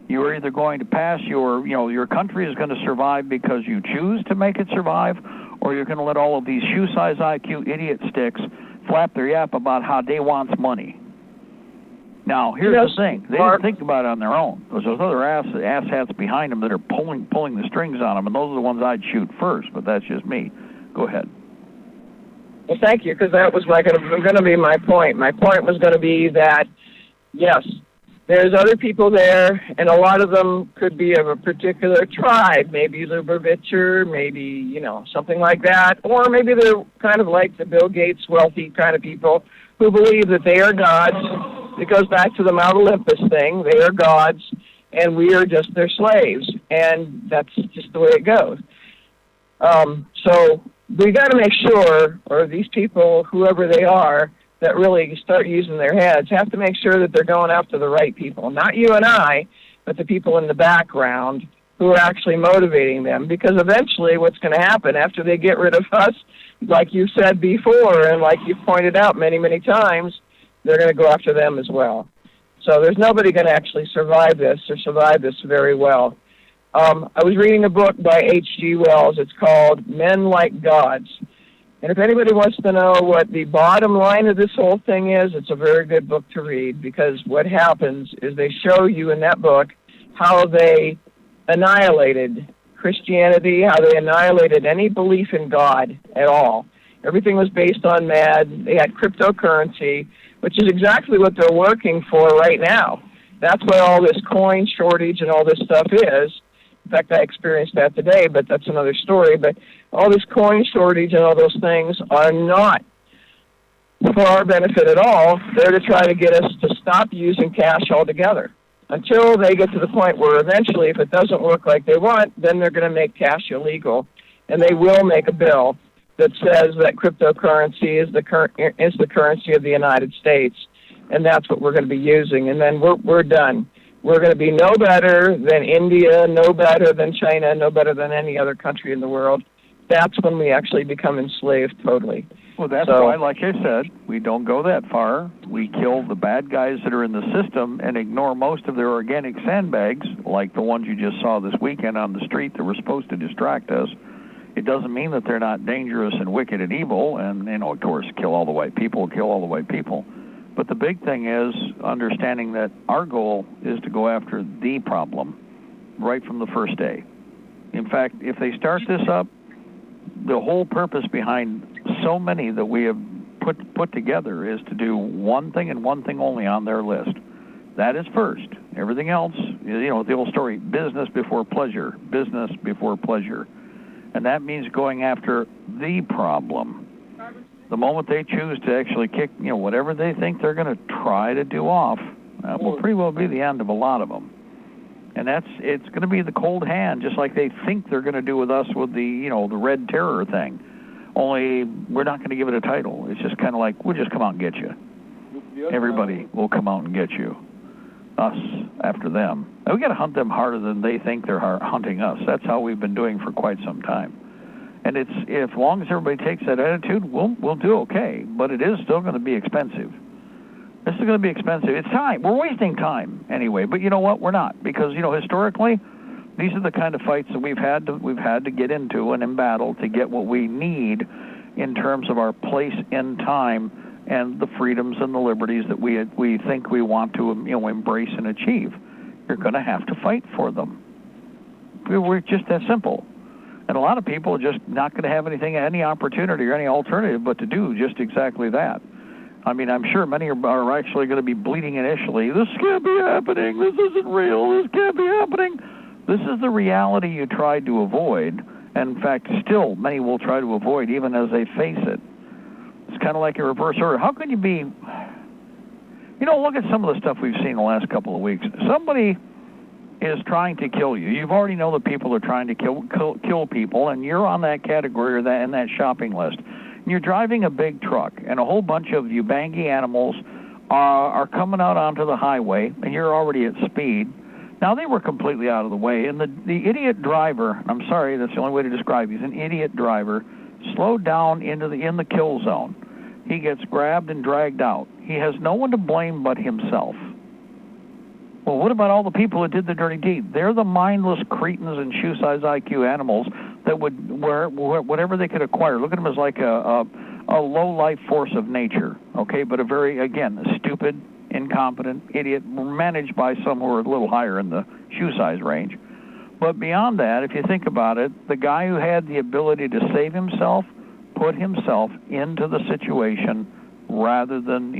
You are either going to pass your country is going to survive because you choose to make it survive, or you're going to let all of these shoe-size IQ idiot sticks flap their yap about how they want money. Now, here's the thing. They didn't think about it on their own. There's those other asshats behind them that are pulling the strings on them, and those are the ones I'd shoot first, but that's just me. Go ahead. Well, thank you, because that was going to be my point. My point was going to be that, yes, there's other people there, and a lot of them could be of a particular tribe, maybe Libertytreeradio, maybe, something like that, or maybe they're kind of like the Bill Gates wealthy kind of people who believe that they are gods. It goes back to the Mount Olympus thing. They are gods, and we are just their slaves, and that's just the way it goes. So we got to make sure, or these people, whoever they are, that really start using their heads, have to make sure that they're going after the right people. Not you and I, but the people in the background who are actually motivating them. Because eventually what's going to happen after they get rid of us, like you said before, and like you pointed out many, many times, they're going to go after them as well. So there's nobody going to actually survive this very well. I was reading a book by H.G. Wells. It's called Men Like Gods. And if anybody wants to know what the bottom line of this whole thing is, it's a very good book to read, because what happens is they show you in that book how they annihilated Christianity, how they annihilated any belief in God at all. Everything was based on mad. They had cryptocurrency, which is exactly what they're working for right now. That's what all this coin shortage and all this stuff is. In fact, I experienced that today, but that's another story. But all this coin shortage and all those things are not for our benefit at all. They're to try to get us to stop using cash altogether until they get to the point where eventually, if it doesn't work like they want, then they're going to make cash illegal. And they will make a bill that says that cryptocurrency is the currency of the United States, and that's what we're going to be using. And then we're done. We're going to be no better than India, no better than China, no better than any other country in the world. That's when we actually become enslaved totally. Well, that's why, like I said, we don't go that far. We kill the bad guys that are in the system and ignore most of their organic sandbags, like the ones you just saw this weekend on the street that were supposed to distract us. It doesn't mean that they're not dangerous and wicked and evil, and, of course, kill all the white people. But the big thing is understanding that our goal is to go after the problem right from the first day. In fact, if they start this up, the whole purpose behind so many that we have put together is to do one thing and one thing only on their list. That is first. Everything else, the old story, business before pleasure, business before pleasure. And that means going after the problem. The moment they choose to actually kick, whatever they think they're going to try to do off, that will pretty well be the end of a lot of them. And it's going to be the cold hand, just like they think they're going to do with us with the, the Red Terror thing. Only we're not going to give it a title. It's just kind of like, we'll just come out and get you. Everybody will come out and get you. Us after them. And we got to hunt them harder than they think they're hunting us. That's how we've been doing for quite some time. And as long as everybody takes that attitude, we'll do okay. But it is still going to be expensive. This is going to be expensive. It's time. We're wasting time anyway. But you know what? We're not, because historically, these are the kind of fights that we've had to get into and in battle to get what we need in terms of our place in time and the freedoms and the liberties that we think we want to embrace and achieve. You're going to have to fight for them. We're just that simple. And a lot of people are just not going to have any opportunity or any alternative but to do just exactly that. I mean, I'm sure many are actually going to be bleeding initially. This can't be happening. This isn't real. This can't be happening. This is the reality you tried to avoid. And in fact, still, many will try to avoid even as they face it. It's kind of like a reverse order. How can you be... look at some of the stuff we've seen the last couple of weeks. Somebody is trying to kill you. You've already know that people are trying to kill people, and you're on that category or that in that shopping list. And you're driving a big truck, and a whole bunch of you bangy animals are coming out onto the highway, and you're already at speed. Now, they were completely out of the way, and the idiot driver, I'm sorry, that's the only way to describe him, he's an idiot driver, slowed down in the kill zone. He gets grabbed and dragged out. He has no one to blame but himself. Well, what about all the people who did the dirty deed? They're the mindless cretins and shoe-size IQ animals that would wear whatever they could acquire. Look at them as like a low-life force of nature, okay? But a very, again, a stupid, incompetent idiot managed by some who are a little higher in the shoe-size range. But beyond that, if you think about it, the guy who had the ability to save himself put himself into the situation rather than,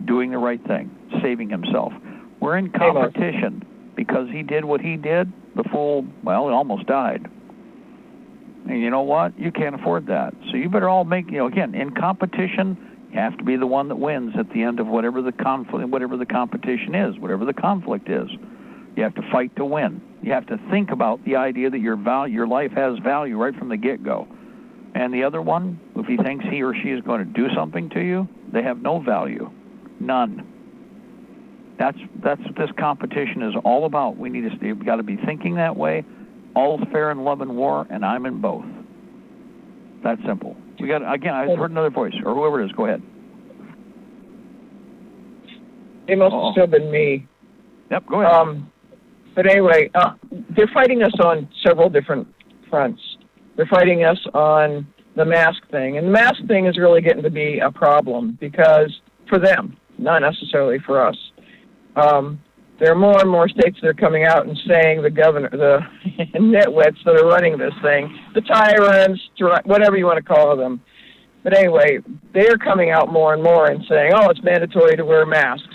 doing the right thing, saving himself. We're in competition. Because he did what he did, the fool, well, he almost died. And you know what? You can't afford that. So you better all make, again, in competition, you have to be the one that wins at the end of whatever the competition is, whatever the conflict is. You have to fight to win. You have to think about the idea that your life has value right from the get-go. And the other one, if he thinks he or she is going to do something to you, they have no value. None. That's what this competition is all about. We've got to be thinking that way. All's fair in love and war, and I'm in both. That's simple. I heard another voice, or whoever it is. Go ahead. It must have still been me. Yep, go ahead. But anyway, they're fighting us on several different fronts. They're fighting us on the mask thing, and the mask thing is really getting to be a problem because for them, not necessarily for us. There are more and more states that are coming out and saying the nitwits that are running this thing, the tyrants, whatever you want to call them. But anyway, they're coming out more and more and saying, it's mandatory to wear masks.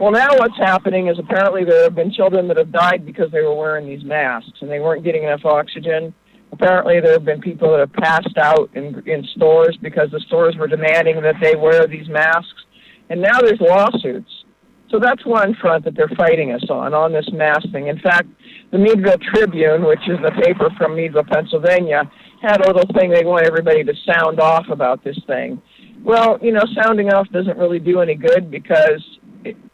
Well, now what's happening is apparently there have been children that have died because they were wearing these masks and they weren't getting enough oxygen. Apparently there have been people that have passed out in stores because the stores were demanding that they wear these masks. And now there's lawsuits. So that's one front that they're fighting us on this mask thing. In fact, the Meadville Tribune, which is the paper from Meadville, Pennsylvania, had a little thing they want everybody to sound off about this thing. Well, sounding off doesn't really do any good because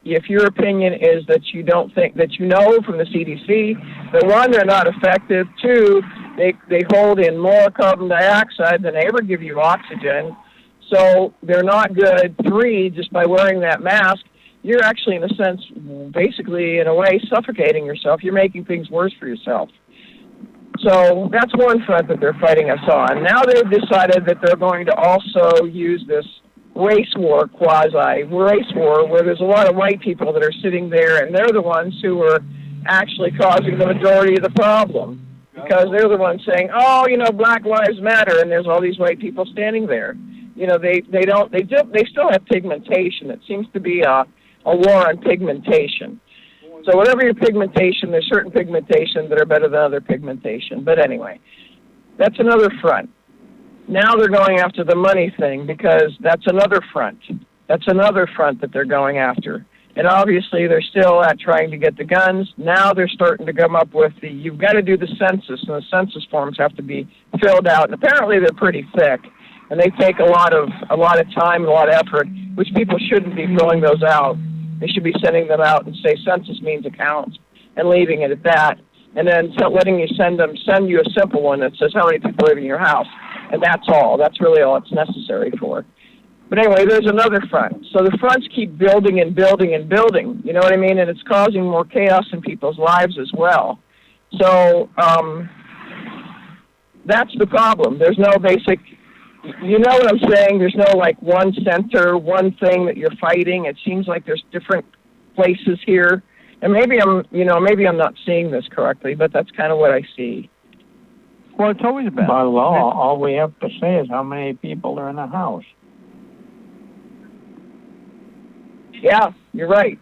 if your opinion is that you don't think, that you know from the CDC, that one, they're not effective, two, they hold in more carbon dioxide than they ever give you oxygen, so they're not good, three, just by wearing that mask, you're actually, in a sense, basically, in a way, suffocating yourself. You're making things worse for yourself. So that's one front that they're fighting us on. Now they've decided that they're going to also use this race war, quasi-race war, where there's a lot of white people that are sitting there, and they're the ones who are actually causing the majority of the problem. Because they're the ones saying, Black Lives Matter, and there's all these white people standing there. They still have pigmentation. It seems to be a war on pigmentation. So whatever your pigmentation, there's certain pigmentation that are better than other pigmentation. But anyway, that's another front. Now they're going after the money thing because that's another front. That's another front that they're going after. And obviously they're still at trying to get the guns. Now they're starting to come up with you've got to do the census, and the census forms have to be filled out. And apparently they're pretty thick. And they take a lot of time and a lot of effort, which people shouldn't be filling those out. They should be sending them out and say census means accounts and leaving it at that. And then letting you send you a simple one that says how many people live in your house. And that's all. That's really all it's necessary for. But anyway, there's another front. So the fronts keep building and building and building. You know what I mean? And it's causing more chaos in people's lives as well. So that's the problem. There's no basic... You know what I'm saying? There's no one center, one thing that you're fighting. It seems like there's different places here, and maybe I'm not seeing this correctly, but that's kind of what I see. Well, it's always been. By law, all we have to say is how many people are in a house. Yeah, you're right.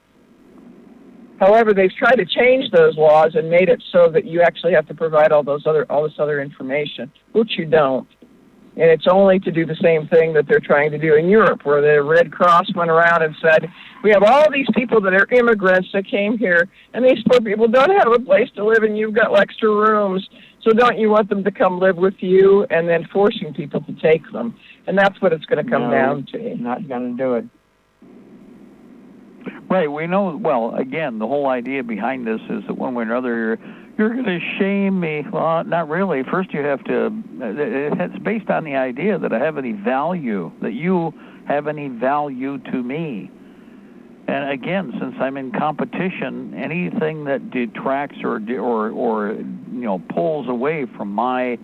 However, they've tried to change those laws and made it so that you actually have to provide all this other information, which you don't. And it's only to do the same thing that they're trying to do in Europe, where the Red Cross went around and said, we have all these people that are immigrants that came here, and these poor people don't have a place to live, and you've got extra rooms, so don't you want them to come live with you, and then forcing people to take them. And that's what it's going to come down to. Not going to do it. Right, we know, well, again, the whole idea behind this is that one way or another, you're going to shame me. Well, not really. First you have to, it's based on the idea that I have any value, that you have any value to me. And again, since I'm in competition, anything that detracts or pulls away from my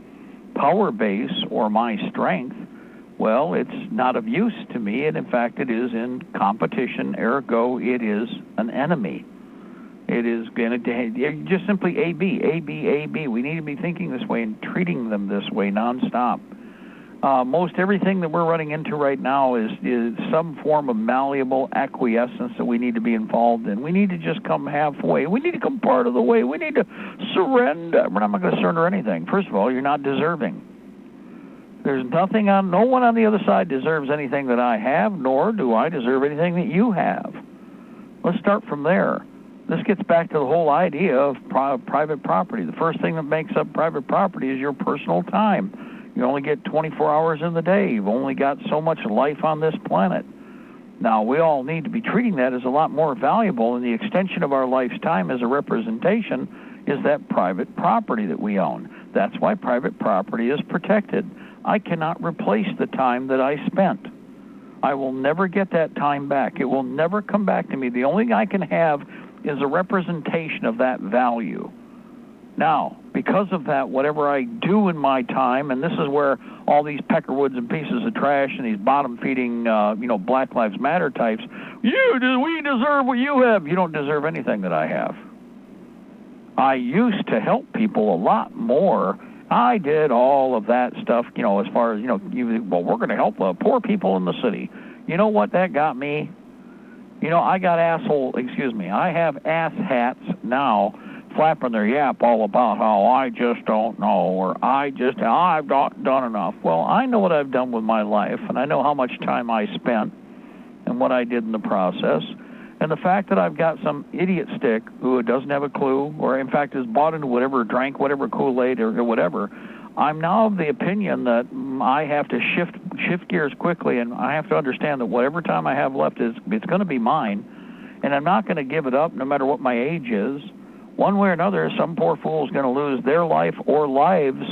power base or my strength, well, it's not of use to me, and in fact it is in competition, ergo it is an enemy. It is going to just simply A, B, A, B, A, B. We need to be thinking this way and treating them this way nonstop. Most everything that we're running into right now is some form of malleable acquiescence that we need to be involved in. We need to just come halfway. We need to come part of the way. We need to surrender. We're not going to surrender anything. First of all, you're not deserving. There's no one on the other side deserves anything that I have, nor do I deserve anything that you have. Let's start from there. This gets back to the whole idea of private property. The first thing that makes up private property is your personal time. You only get 24 hours in the day. You've only got so much life on this planet. Now, we all need to be treating that as a lot more valuable, and the extension of our life's time as a representation is that private property that we own. That's why private property is protected. I cannot replace the time that I spent. I will never get that time back. It will never come back to me. The only thing I can have is a representation of that value. Now, because of that, whatever I do in my time, and this is where all these peckerwoods and pieces of trash and these bottom-feeding, Black Lives Matter types, we deserve what you have. You don't deserve anything that I have. I used to help people a lot more. I did all of that stuff, as far as, we're going to help the poor people in the city. You know what that got me? I got I have ass hats now flapping their yap all about how I just don't know, or I've not done enough. Well, I know what I've done with my life, and I know how much time I spent and what I did in the process. And the fact that I've got some idiot stick who doesn't have a clue, or in fact has bought into whatever, drank whatever Kool-Aid or whatever, I'm now of the opinion that I have to shift gears quickly, and I have to understand that whatever time I have left it's going to be mine, and I'm not going to give it up no matter what my age is. One way or another, some poor fool is going to lose their life or lives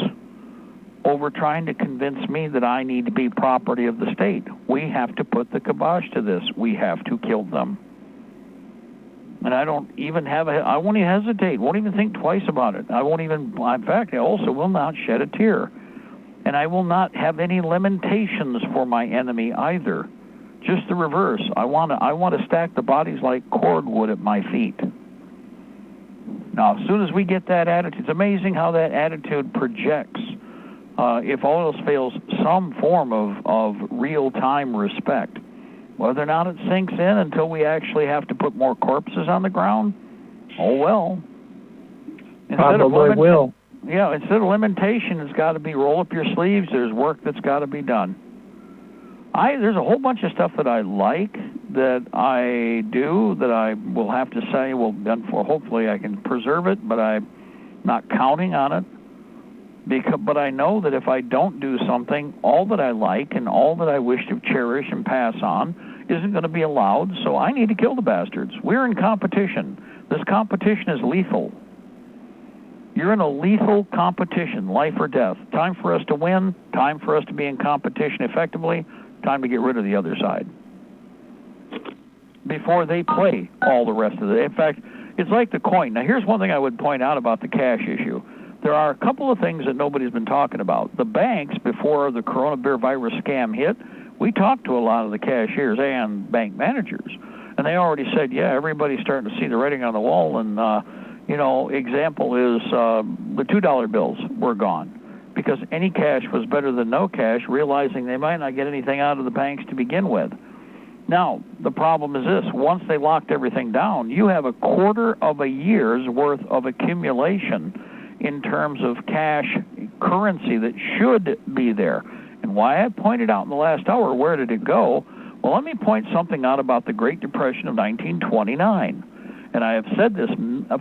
over trying to convince me that I need to be property of the state. We have to put the kibosh to this. We have to kill them. And I won't even hesitate, won't even think twice about it. In fact, I also will not shed a tear. And I will not have any lamentations for my enemy either. Just the reverse. I want to stack the bodies like cordwood at my feet. Now, as soon as we get that attitude, it's amazing how that attitude projects, if all else fails, some form of real-time respect. Whether or not it sinks in until we actually have to put more corpses on the ground, oh well. Probably will. Yeah, instead of lamentation, it's got to be roll up your sleeves. There's work that's got to be done. There's a whole bunch of stuff that I like, that I do, that I will have to say, hopefully I can preserve it, but I'm not counting on it. But I know that if I don't do something, all that I like and all that I wish to cherish and pass on isn't going to be allowed, so I need to kill the bastards. We're in competition. This competition is lethal. You're in a lethal competition, life or death. Time for us to win, time for us to be in competition effectively, time to get rid of the other side before they play all the rest of it. In fact, it's like the coin. Now, here's one thing I would point out about the cash issue. There are a couple of things that nobody's been talking about. The banks, before the coronavirus scam hit, we talked to a lot of the cashiers and bank managers, and they already said, yeah, everybody's starting to see the writing on the wall, and, example is the $2 bills were gone because any cash was better than no cash, realizing they might not get anything out of the banks to begin with. Now, the problem is this. Once they locked everything down, you have a quarter of a year's worth of accumulation in terms of cash currency that should be there. And And why I pointed out in the last hour, where did it go? Well, let me point something out about the Great Depression of 1929. And I have said this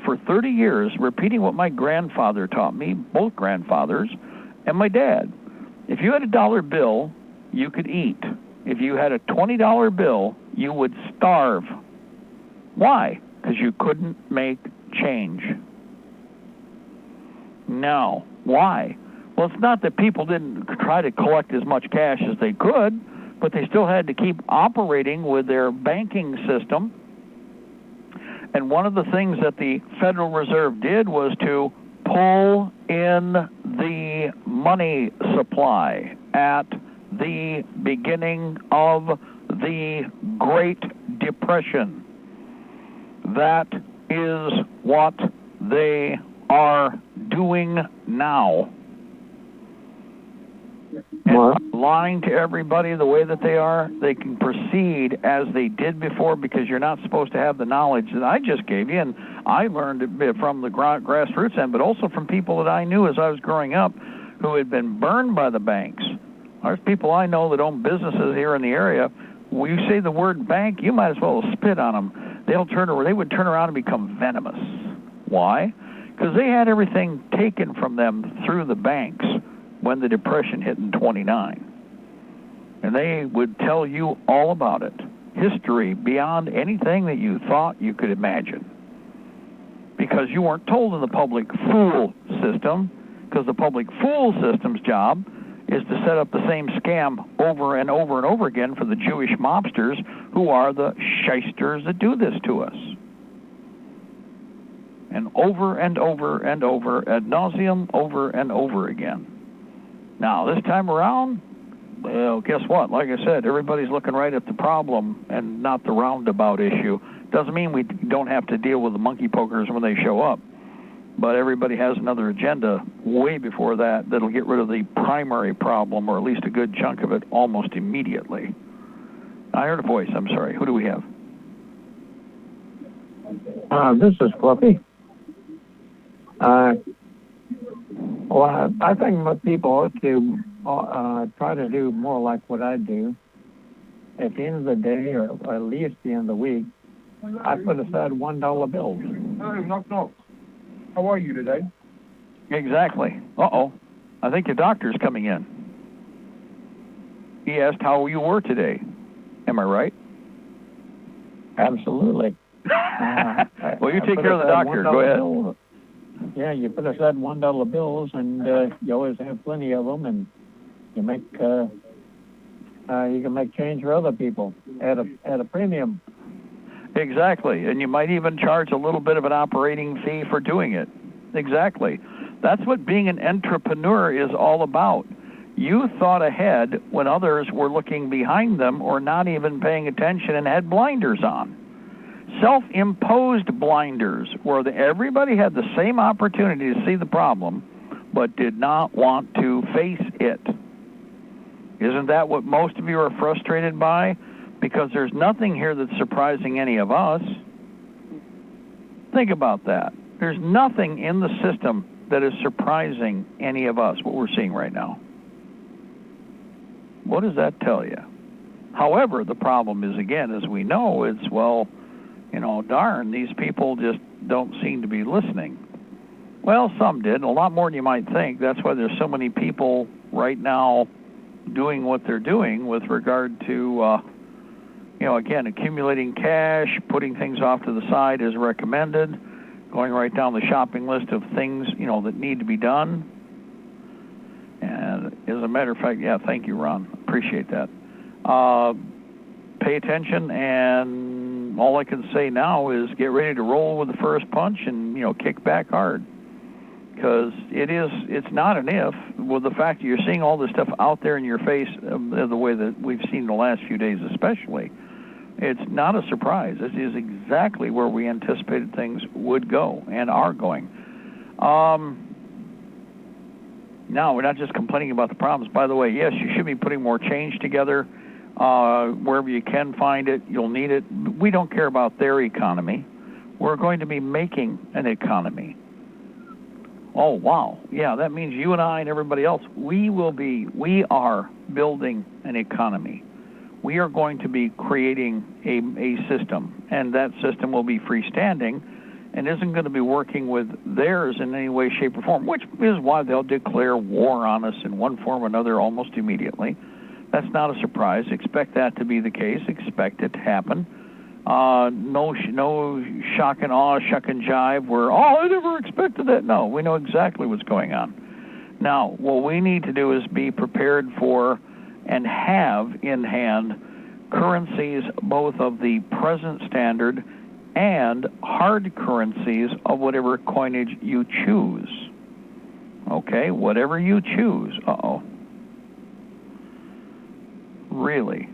for 30 years, repeating what my grandfather taught me, both grandfathers, and my dad. If you had a dollar bill, you could eat. If you had a $20 bill, you would starve. Why? Because you couldn't make change. Now, why? Well, it's not that people didn't try to collect as much cash as they could, but they still had to keep operating with their banking system. And one of the things that the Federal Reserve did was to pull in the money supply at the beginning of the Great Depression. That is what they are doing now. And lying to everybody the way that they are, they can proceed as they did before, because you're not supposed to have the knowledge that I just gave you. And I learned it from the grassroots end, but also from people that I knew as I was growing up who had been burned by the banks. There's people I know that own businesses here in the area. When you say the word bank, you might as well spit on them. They would turn around and become venomous. Why? Because they had everything taken from them through the banks when the Depression hit in 29. And they would tell you all about it. History beyond anything that you thought you could imagine. Because you weren't told in the public fool system, because the public fool system's job is to set up the same scam over and over and over again for the Jewish mobsters who are the shysters that do this to us. And over and over and over, ad nauseum, over and over again. Now, this time around, well, guess what? Like I said, everybody's looking right at the problem and not the roundabout issue. Doesn't mean we don't have to deal with the monkey pokers when they show up. But everybody has another agenda way before that'll get rid of the primary problem, or at least a good chunk of it, almost immediately. I heard a voice. I'm sorry. Who do we have? This is Fluffy. Well, I think most people ought to try to do more like what I do. At the end of the day, or at least the end of the week, I put aside $1 bills. Hey, knock, knock. How are you today? Exactly. Uh-oh. I think your doctor's coming in. He asked how you were today. Am I right? Absolutely. Well, you take care of the doctor. Go ahead. Bill. Yeah, you put aside $1 bills, and you always have plenty of them, and you make you can make change for other people at a premium. Exactly, and you might even charge a little bit of an operating fee for doing it. Exactly. That's what being an entrepreneur is all about. You thought ahead when others were looking behind them or not even paying attention and had blinders on. Self-imposed blinders, where everybody had the same opportunity to see the problem but did not want to face it. Isn't that what most of you are frustrated by? Because there's nothing here that's surprising any of us. Think about that. There's nothing in the system that is surprising any of us, what we're seeing right now. What does that tell you? However, the problem is, again, as we know, it's, well, darn, these people just don't seem to be listening. Well, some did, a lot more than you might think. That's why there's so many people right now doing what they're doing with regard to, again, accumulating cash, putting things off to the side as recommended, going right down the shopping list of things, that need to be done. And as a matter of fact, yeah, thank you, Ron. Appreciate that. Pay attention, and all I can say now is get ready to roll with the first punch and, kick back hard. Because it's not an if, with the fact that you're seeing all this stuff out there in your face the way that we've seen the last few days especially. It's not a surprise. This is exactly where we anticipated things would go and are going. Now, we're not just complaining about the problems. By the way, yes, you should be putting more change together. Wherever you can find it, you'll need it. We don't care about their economy. We're going to be making an economy. Oh, wow. Yeah, that means you and I and everybody else, we are building an economy. We are going to be creating a system, and that system will be freestanding and isn't going to be working with theirs in any way, shape, or form, which is why they'll declare war on us in one form or another almost immediately. That's not a surprise. Expect that to be the case. Expect it to happen. No shock and awe, shuck and jive where, I never expected that. No, we know exactly what's going on. Now, what we need to do is be prepared for and have in hand currencies both of the present standard and hard currencies of whatever coinage you choose. Okay, whatever you choose. Uh-oh. Really?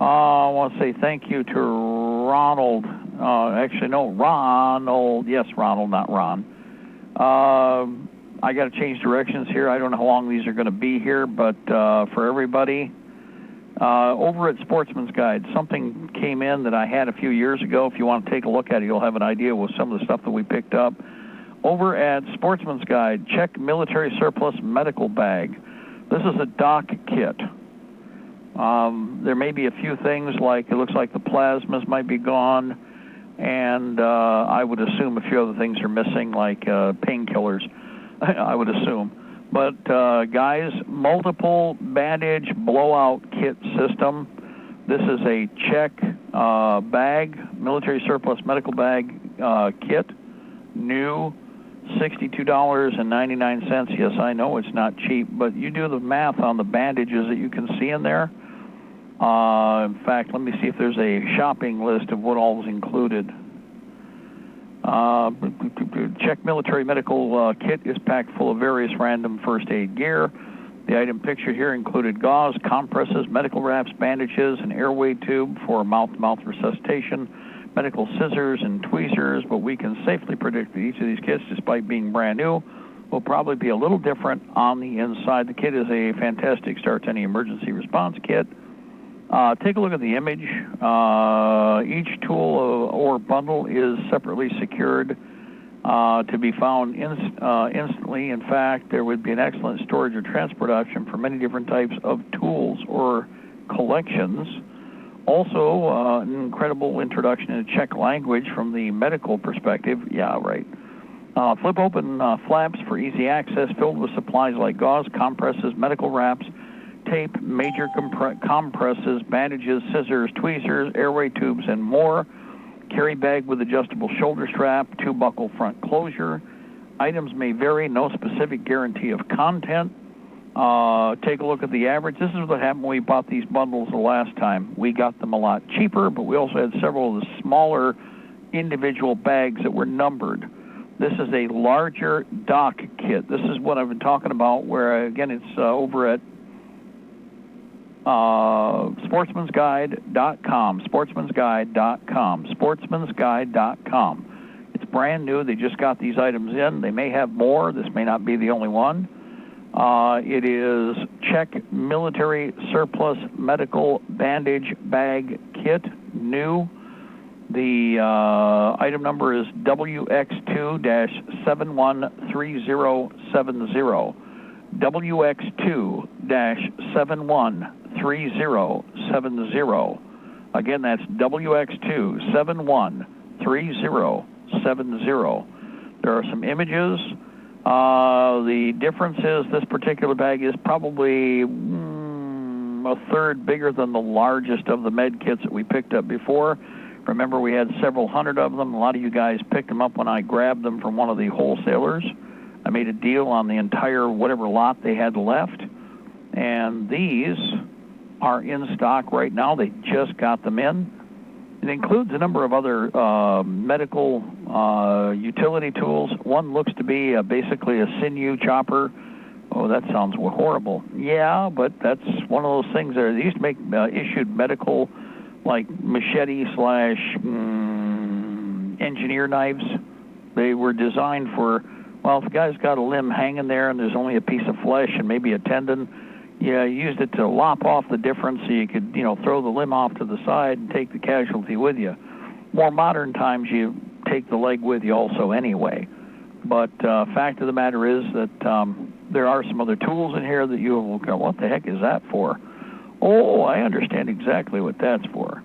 I want to say thank you to Ronald. Ronald. Yes, Ronald, not Ron. I got to change directions here. I don't know how long these are going to be here, but for everybody, over at Sportsman's Guide, something came in that I had a few years ago. If you want to take a look at it, you'll have an idea with some of the stuff that we picked up. Over at Sportsman's Guide, check military surplus medical bag. This is a doc kit. There may be a few things like it looks like the plasmas might be gone, and I would assume a few other things are missing, like painkillers, I would assume. But guys, multiple bandage blowout kit system. This is a check bag, military surplus medical bag kit, new, $62.99. Yes, I know it's not cheap, but you do the math on the bandages that you can see in there. In fact, let me see if there's a shopping list of what all is included. Check military medical kit is packed full of various random first aid gear. The item pictured here included gauze, compresses, medical wraps, bandages, an airway tube for mouth-to-mouth resuscitation, medical scissors and tweezers, but we can safely predict that each of these kits, despite being brand new, will probably be a little different on the inside. The kit is a fantastic start to any emergency response kit. Take a look at the image. Each tool or bundle is separately secured to be found instantly. In fact, there would be an excellent storage or transport option for many different types of tools or collections. Also, an incredible introduction to Czech language from the medical perspective. Yeah, right. Flip open flaps for easy access filled with supplies like gauze, compresses, medical wraps, tape, major compresses, bandages, scissors, tweezers, airway tubes, and more. Carry bag with adjustable shoulder strap, two-buckle front closure. Items may vary, no specific guarantee of content. Take a look at the average. This is what happened when we bought these bundles the last time. We got them a lot cheaper, but we also had several of the smaller individual bags that were numbered. This is a larger doc kit. This is what I've been talking about, where, again, it's over at sportsmansguide.com, sportsmansguide.com. It's brand new. They just got these items in. They may have more. This may not be the only one. It is Czech military surplus medical bandage bag kit, new. The item number is WX2-713070. WX2-713070. Again, that's WX2-713070. There are some images. The difference is this particular bag is probably a third bigger than the largest of the med kits that we picked up before. Remember, we had several hundred of them. A lot of you guys picked them up when I grabbed them from one of the wholesalers. I made a deal on the entire whatever lot they had left. And these are in stock right now. They just got them in. It includes a number of other medical utility tools. One looks to be basically a sinew chopper. Oh, that sounds horrible. Yeah, but that's one of those things there. They used to make issued medical, like machete/engineer knives. They were designed for, well, if a guy's got a limb hanging there and there's only a piece of flesh and maybe a tendon, yeah, you used it to lop off the difference so you could, throw the limb off to the side and take the casualty with you. More modern times, you take the leg with you also anyway. But fact of the matter is that there are some other tools in here that you will go, what the heck is that for? Oh, I understand exactly what that's for.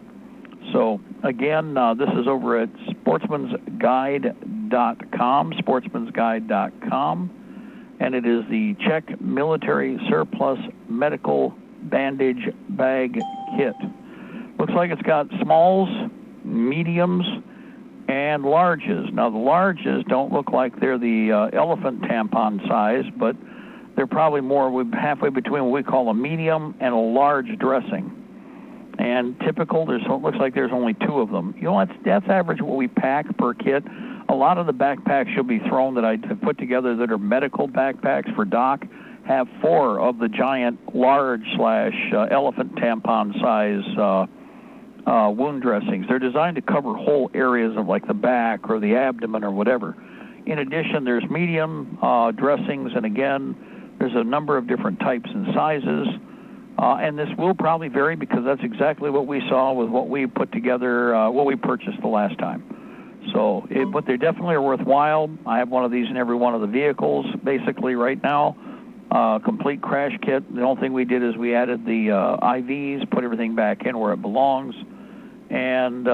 So, again, this is over at sportsmansguide.com, and it is the Czech Military Surplus Medical Bandage Bag Kit. Looks like it's got smalls, mediums, and larges. Now, the larges don't look like they're the elephant tampon size, but they're probably more halfway between what we call a medium and a large dressing. And typical, it looks like there's only 2 of them. You know, that's average what we pack per kit. A lot of the backpacks you'll be thrown that I have put together that are medical backpacks for doc have 4 of the giant large/elephant tampon size wound dressings. They're designed to cover whole areas of like the back or the abdomen or whatever. In addition, there's medium dressings, and again, there's a number of different types and sizes. And this will probably vary because that's exactly what we saw with what we put together, what we purchased the last time. So, but they definitely are worthwhile. I have one of these in every one of the vehicles, basically right now. Complete crash kit. The only thing we did is we added the IVs, put everything back in where it belongs. And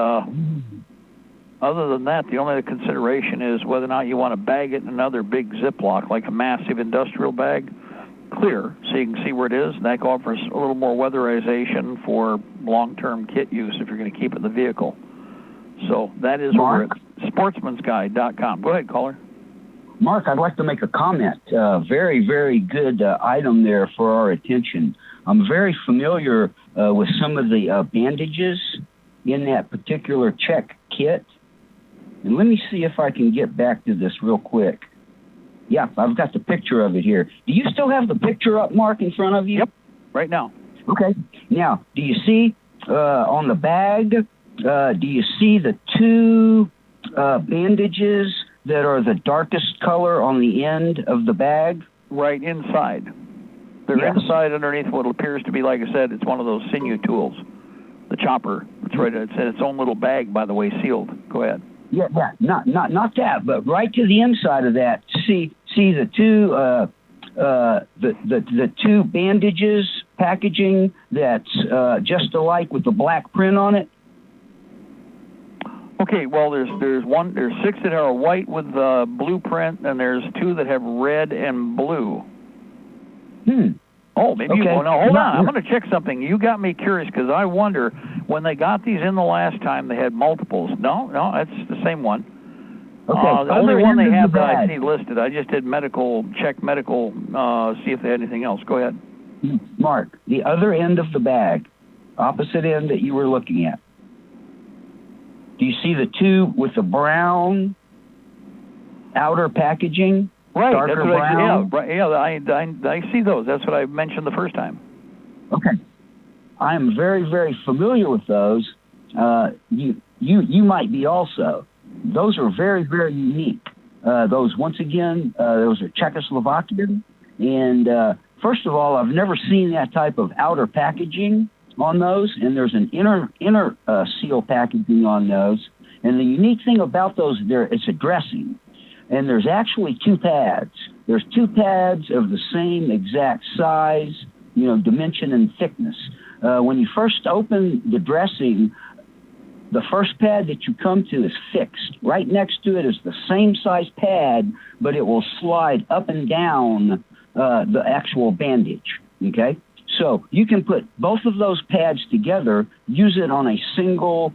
other than that, the only consideration is whether or not you want to bag it in another big Ziploc, like a massive industrial bag, clear, so you can see where it is. And that offers a little more weatherization for long-term kit use if you're going to keep it in the vehicle. So that is over at sportsmansguide.com. Go ahead, caller. Mark, I'd like to make a comment. Very, very good item there for our attention. I'm very familiar with some of the bandages in that particular Czech kit. And let me see if I can get back to this real quick. Yeah, I've got the picture of it here. Do you still have the picture up, Mark, in front of you? Yep, right now. Okay. Now, do you see on the bag, do you see the 2 bandages that are the darkest color on the end of the bag? Right inside. They're inside underneath what appears to be, like I said, it's one of those sinew tools. The chopper. It's right. It's in its own little bag, by the way, sealed. Go ahead. Yeah, not that, but right to the inside of that. See the 2 the 2 bandages packaging that's just alike with the black print on it. Okay, well there's 6 that are white with blue print, and there's 2 that have red and blue. Oh, maybe. Okay. No, hold on. I'm going to check something. You got me curious because I wonder when they got these in the last time they had multiples. No, that's the same one. Okay. The only one they have that I see listed. I just did check medical, see if they had anything else. Go ahead. Mark, the other end of the bag, opposite end that you were looking at. Do you see the 2 with the brown outer packaging? Right, darker that's what brown? I see those. That's what I mentioned the first time. Okay. I am very, very familiar with those. You might be also. Those are very, very unique. Those, once again, those are Czechoslovakian. And first of all, I've never seen that type of outer packaging on those, and there's an inner seal packaging on those. And the unique thing about those, it's a dressing. And there's actually 2 pads. There's 2 pads of the same exact size, dimension and thickness. When you first open the dressing, the first pad that you come to is fixed. Right next to it is the same size pad, but it will slide up and down the actual bandage, okay? So you can put both of those pads together, use it on a single,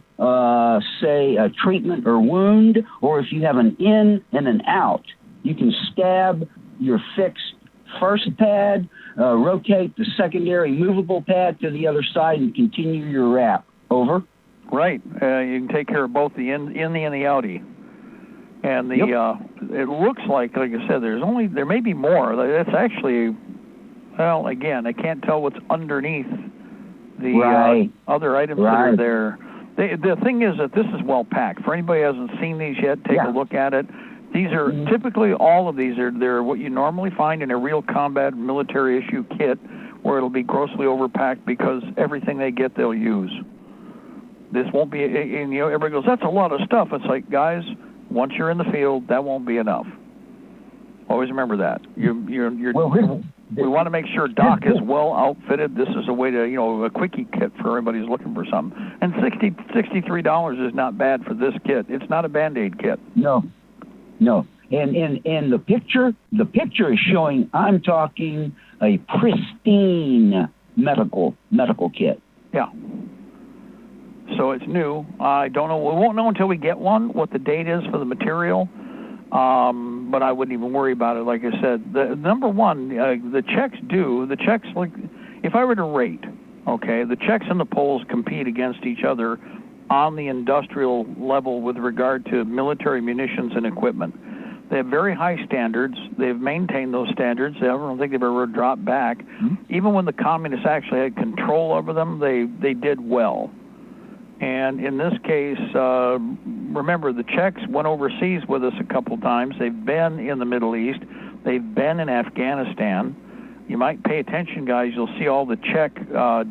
say, a treatment or wound, or if you have an in and an out, you can stab your fixed first pad, rotate the secondary movable pad to the other side, and continue your wrap. Over. Right. You can take care of both the in and the outie. And it looks like I said, there may be more. That's actually... Well, again, I can't tell what's underneath the other items that are there. The thing is that this is well packed. For anybody who hasn't seen these yet, take a look at it. These are typically all of these they're what you normally find in a real combat military issue kit, where it'll be grossly overpacked because everything they get they'll use. This won't be. And everybody goes, that's a lot of stuff. It's like, guys, once you're in the field, that won't be enough. Always remember that. We Well, want to make sure Doc is well outfitted. This is a way to, a quickie kit for everybody who's looking for something. And $63 is not bad for this kit. It's not a Band-Aid kit. No. And the picture is showing, I'm talking a pristine medical kit. Yeah. So it's new. I don't know. We won't know until we get one what the date is for the material. But I wouldn't even worry about it. Like I said, the number one, the checks, like, if I were to rate, okay, the checks and the poles compete against each other on the industrial level with regard to military munitions and equipment. They have very high standards. They've maintained those standards. I don't think they've ever dropped back. Mm-hmm. Even when the communists actually had control over them, they did well. And in this case, remember, the Czechs went overseas with us a couple times. They've been in the Middle East. They've been in Afghanistan. You might pay attention, guys. You'll see all the Czech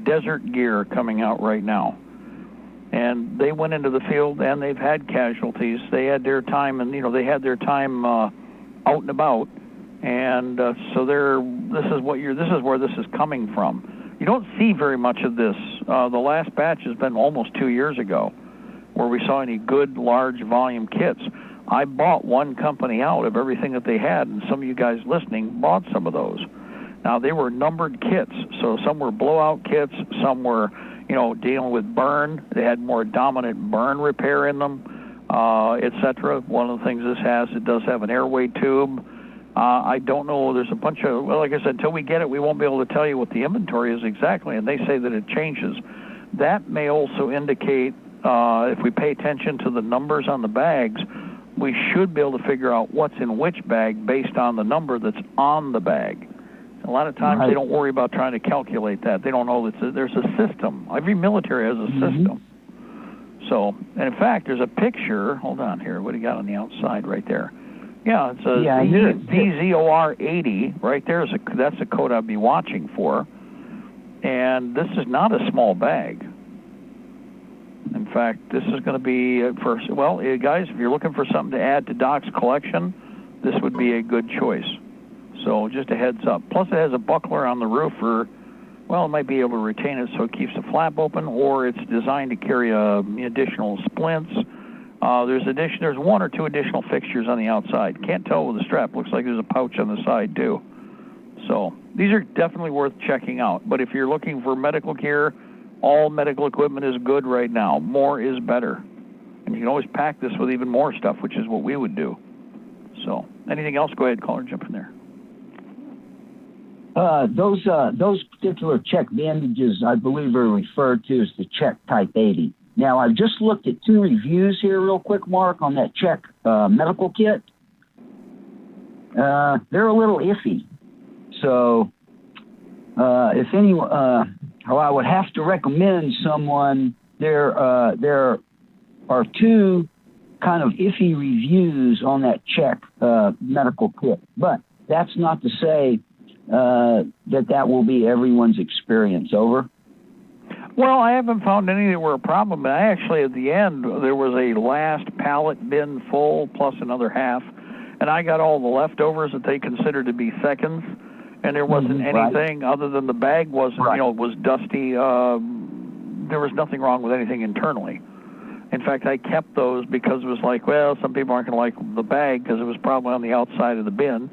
desert gear coming out right now. And they went into the field, and they've had casualties. They had their time, and they had their time out and about. And so this is where this is coming from. You don't see very much of this. The last batch has been almost 2 years ago, where we saw any good large volume kits. I bought one company out of everything that they had, and some of you guys listening bought some of those. Now, they were numbered kits, so some were blowout kits, some were, dealing with burn. They had more dominant burn repair in them, etc. One of the things this has, it does have an airway tube. I don't know. There's a bunch of, like I said, until we get it, we won't be able to tell you what the inventory is exactly, and they say that it changes. That may also indicate, if we pay attention to the numbers on the bags, we should be able to figure out what's in which bag based on the number that's on the bag. A lot of times they don't worry about trying to calculate that. They don't know that there's a system. Every military has a system. So, and in fact, there's a picture. Hold on here. What do you got on the outside right there? Yeah, it's a VZOR 80 right there. That's a code I'd be watching for. And this is not a small bag. In fact, this is going to be guys, if you're looking for something to add to Doc's collection, this would be a good choice. So just a heads up. Plus, it has a buckler on the roof it might be able to retain it so it keeps the flap open, or it's designed to carry additional splints. There's one or two additional fixtures on the outside. Can't tell with the strap. Looks like there's a pouch on the side too. So these are definitely worth checking out. But if you're looking for medical gear, all medical equipment is good right now. More is better. And you can always pack this with even more stuff, which is what we would do. So anything else? Go ahead, caller, jump in there. Those particular Czech bandages, I believe, are referred to as the Czech Type 80. Now, I've just looked at 2 reviews here real quick, Mark, on that Czech medical kit. They're a little iffy. So, if anyone, I would have to recommend someone, there are 2 kind of iffy reviews on that Czech medical kit. But that's not to say that will be everyone's experience. Over. Well, I haven't found any that were a problem. But actually, at the end, there was a last pallet bin full plus another half, and I got all the leftovers that they considered to be seconds, and there wasn't anything other than the bag wasn't, it was dusty. There was nothing wrong with anything internally. In fact, I kept those because it was like, some people aren't going to like the bag because it was probably on the outside of the bin.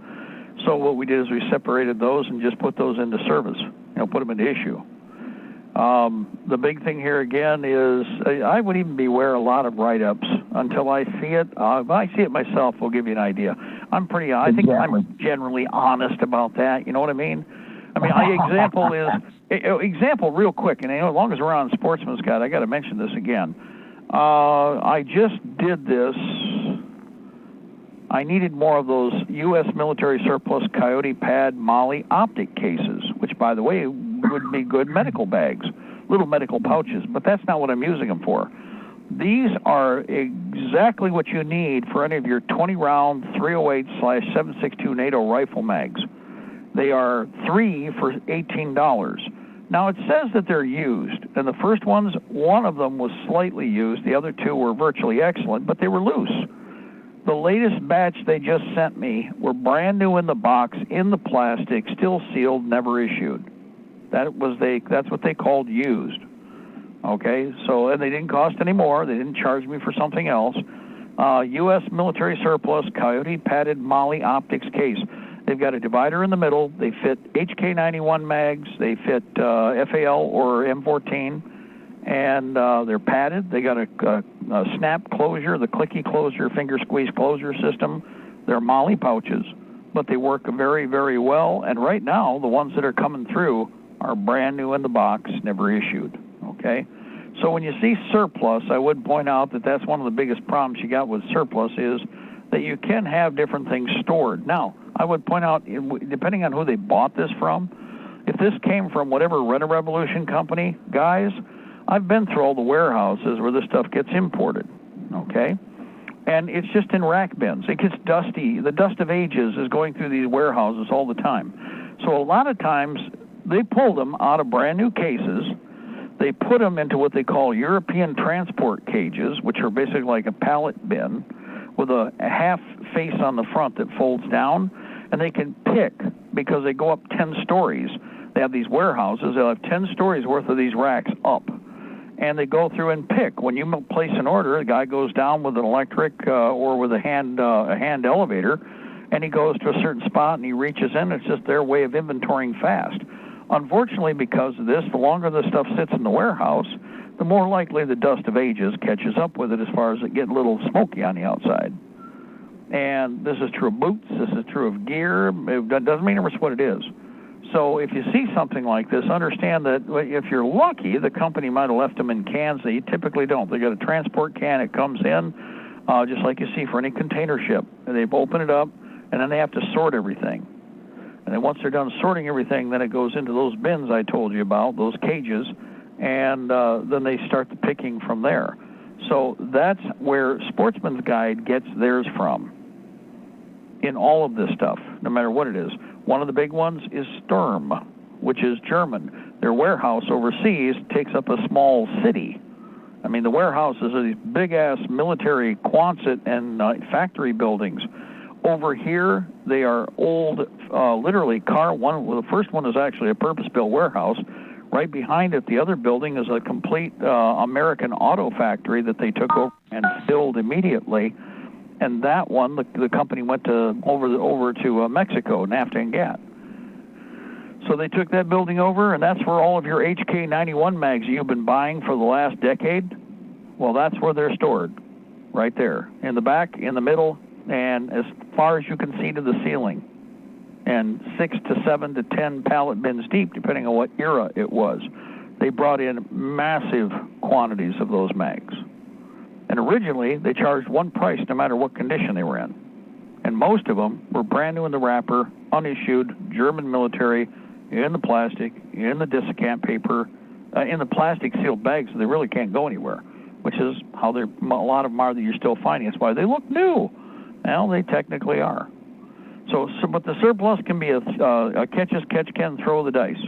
So what we did is we separated those and just put those into service, put them into issue. The big thing here again is I would even beware a lot of write-ups until I see it. If I see it myself, we'll give you an idea. I think I'm generally honest about that. You know what I mean? Example real quick, and as long as we're on Sportsman's Guide, I got to mention this again. I just did this. I needed more of those U.S. military surplus Coyote Pad Molly optic cases, which, by the way, would be good medical bags, little medical pouches, but that's not what I'm using them for. These are exactly what you need for any of your 20-round 308/762 NATO rifle mags. They are 3 for $18. Now, it says that they're used, and the first ones, one of them was slightly used. The other 2 were virtually excellent, but they were loose. The latest batch they just sent me were brand new in the box, in the plastic, still sealed, never issued. That's what they called used. Okay, so and they didn't cost any more. They didn't charge me for something else. U.S. military surplus Coyote padded Molly optics case. They've got a divider in the middle. They fit HK91 mags. They fit FAL or M14, and they're padded. They got a snap closure, the clicky closure, finger squeeze closure system. They're Molly pouches, but they work very, very well. And right now, the ones that are coming through are brand new in the box, never issued. Okay, so when you see surplus, I would point out that that's one of the biggest problems you got with surplus is that you can have different things stored. Now, I would point out, depending on who they bought this from, if this came from whatever Rent-A-Revolution company, guys, I've been through all the warehouses where this stuff gets imported, okay? And it's just in rack bins. It gets dusty. The dust of ages is going through these warehouses all the time. So a lot of times, they pull them out of brand new cases. They put them into what they call European transport cages, which are basically like a pallet bin with a half face on the front that folds down, and they can pick because they go up 10 stories. They have these warehouses. They'll have 10 stories worth of these racks up, and they go through and pick. When you place an order, the guy goes down with an electric or with a hand elevator, and he goes to a certain spot and he reaches in. It's just their way of inventorying fast. Unfortunately, because of this, the longer the stuff sits in the warehouse, the more likely the dust of ages catches up with it as far as it getting a little smoky on the outside. And this is true of boots. This is true of gear. It doesn't matter what it is. So if you see something like this, understand that if you're lucky, the company might have left them in cans. They typically don't. They got a transport can. It comes in, just like you see for any container ship. And they open it up, and then they have to sort everything. And then once they're done sorting everything, then it goes into those bins I told you about, those cages, and then they start the picking from there. So that's where Sportsman's Guide gets theirs from in all of this stuff, no matter what it is. One of the big ones is Sturm, which is German. Their warehouse overseas takes up a small city. I mean, the warehouses are these big-ass military Quonset and factory buildings. Over here, they are old, literally the first one is actually a purpose-built warehouse. Right behind it, the other building is a complete American auto factory that they took over and filled immediately. And that one, the company went over to Mexico, NAFTA and GATT. So they took that building over, and that's where all of your HK91 mags you've been buying for the last decade, well, that's where they're stored, right there, in the back, in the middle, and as far as you can see to the ceiling, and 6 to 7 to 10 pallet bins deep, depending on what era it was. They brought in massive quantities of those mags. And originally, they charged one price no matter what condition they were in. And most of them were brand new in the wrapper, unissued, German military, in the plastic, in the dissicant paper, in the plastic sealed bags, so they really can't go anywhere, which is how a lot of them are that you're still finding. That's why they look new. Well, they technically are. So but the surplus can be a catch as catch can, throw the dice.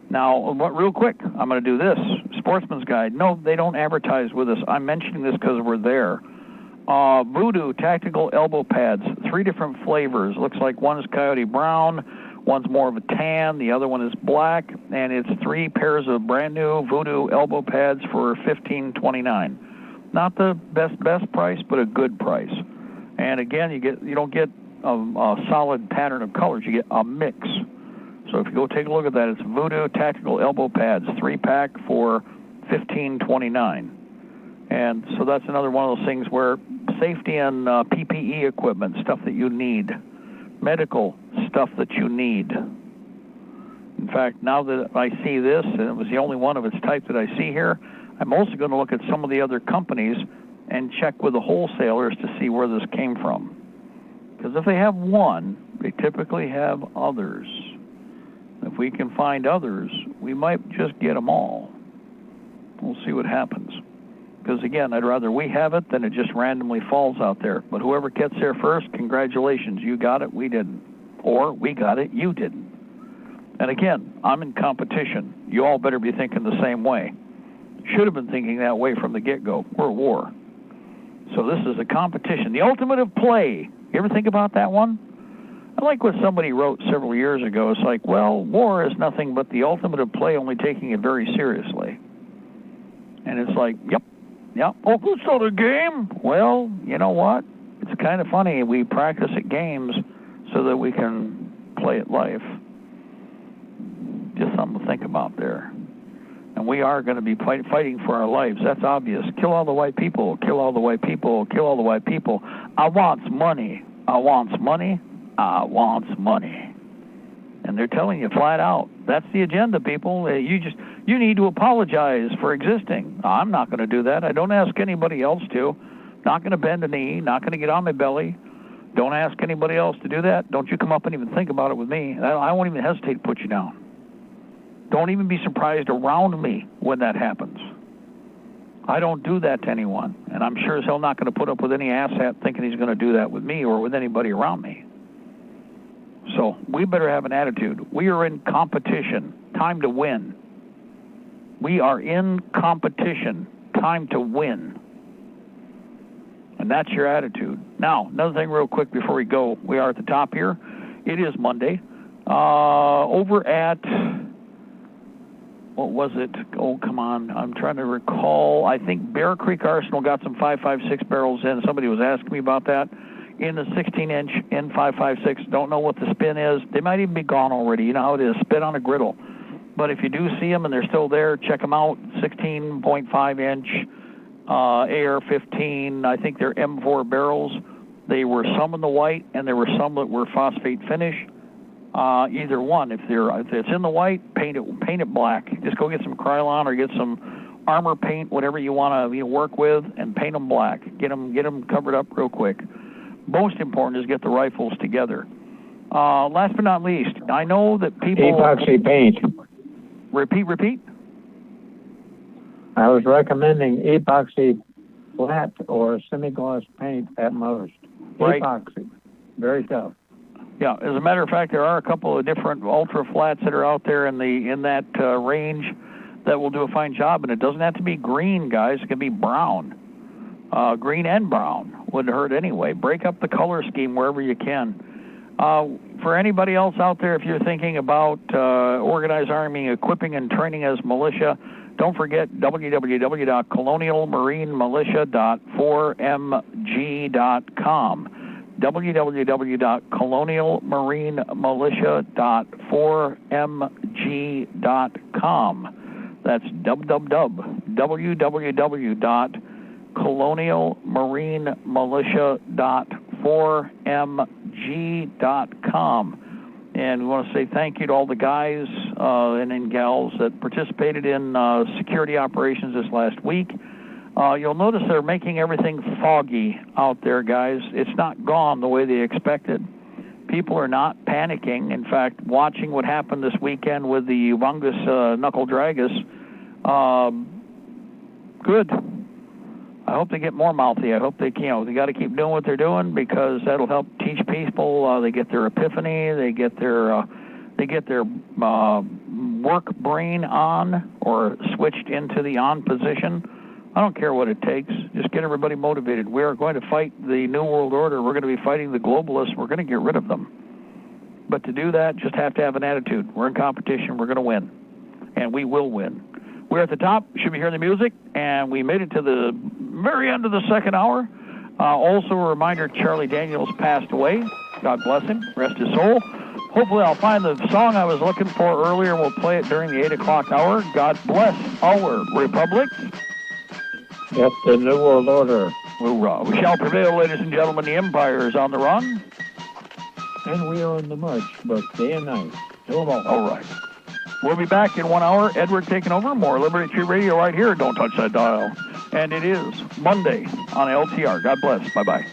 Now, real quick, I'm going to do this. Sportsman's Guide. No, they don't advertise with us. I'm mentioning this because we're there. Voodoo tactical elbow pads, 3 different flavors. Looks like one is coyote brown, one's more of a tan, the other one is black, and it's 3 pairs of brand new Voodoo elbow pads for $15.29. Not the best price, but a good price. And again, you don't get a solid pattern of colors. You get a mix. So if you go take a look at that, it's Voodoo Tactical Elbow Pads, 3-pack for $15.29. And so that's another one of those things where safety and PPE equipment, stuff that you need, medical stuff that you need. In fact, now that I see this, and it was the only one of its type that I see here, I'm also going to look at some of the other companies and check with the wholesalers to see where this came from. Because if they have one, they typically have others. If we can find others, we might just get them all. We'll see what happens. Because, again, I'd rather we have it than it just randomly falls out there. But whoever gets there first, congratulations. You got it, we didn't. Or we got it, you didn't. And, again, I'm in competition. You all better be thinking the same way. Should have been thinking that way from the get-go. We're at war. So this is a competition. The ultimate of play. You ever think about that one? I like what somebody wrote several years ago. It's like, well, war is nothing but the ultimate of play, only taking it very seriously. And it's like, yep. Oh, it's not a game. Well, you know what? It's kind of funny. We practice at games so that we can play at life. Just something to think about there. And we are going to be fighting for our lives. That's obvious. Kill all the white people. Kill all the white people. Kill all the white people. I wants money. I wants money. I wants money. And they're telling you flat out. That's the agenda, people. You need to apologize for existing. I'm not going to do that. I don't ask anybody else to. Not going to bend a knee. Not going to get on my belly. Don't ask anybody else to do that. Don't you come up and even think about it with me. I won't even hesitate to put you down. Don't even be surprised around me when that happens. I don't do that to anyone. And I'm sure as hell not going to put up with any asshat thinking he's going to do that with me or with anybody around me. So we better have an attitude. We are in competition. Time to win. We are in competition. Time to win. And that's your attitude. Now, another thing real quick before we go. We are at the top here. It is Monday. Over at, what was it? Oh, come on. I'm trying to recall. I think Bear Creek Arsenal got some 5.56 barrels in. Somebody was asking me about that. In the 16-inch N556. Don't know what the spin is. They might even be gone already. You know how it is. Spit on a griddle. But if you do see them and they're still there, check them out. 16.5-inch AR-15. I think they're M4 barrels. They were some in the white, and there were some that were phosphate finish. Either one. If it's in the white, paint it black. Just go get some Krylon or get some armor paint, whatever you want to work with, and paint them black. Get them covered up real quick. Most important is get the rifles together. Last but not least, I know that people... Epoxy paint. Repeat? I was recommending epoxy flat or semi-gloss paint at most. Right. Epoxy. Very tough. Yeah, as a matter of fact, there are a couple of different ultra flats that are out there in that range that will do a fine job, and it doesn't have to be green, guys. It can be brown. Green and brown wouldn't hurt anyway. Break up the color scheme wherever you can. For anybody else out there, if you're thinking about organized army, equipping and training as militia, don't forget www.colonialmarinemilitia.4mg.com. www.colonialmarinemilitia.4mg.com. That's www.colonialmarinemilitia.4mg.com. And we want to say thank you to all the guys and gals that participated in security operations this last week. You'll notice they're making everything foggy out there, guys. It's not gone the way they expected. People are not panicking. In fact, watching what happened this weekend with the humongous knuckle dragus, good. I hope they get more mouthy. I hope they got to keep doing what they're doing because that'll help teach people. They get their epiphany. They get their work brain on or switched into the on position. I don't care what it takes. Just get everybody motivated. We are going to fight the New World Order. We're going to be fighting the globalists. We're going to get rid of them. But to do that, just have to have an attitude. We're in competition. We're going to win. And we will win. We're at the top. Should be hearing the music. And we made it to the very end of the second hour. Also a reminder, Charlie Daniels passed away. God bless him. Rest his soul. Hopefully I'll find the song I was looking for earlier. We'll play it during the 8 o'clock hour. God bless our republic. Yes, the New World Order. Hoorah. We shall prevail, ladies and gentlemen. The empire is on the run. And we are in the march, both day and night. All right. We'll be back in 1 hour. Edward taking over. More Liberty Tree Radio right here. Don't touch that dial. And it is Monday on LTR. God bless. Bye-bye.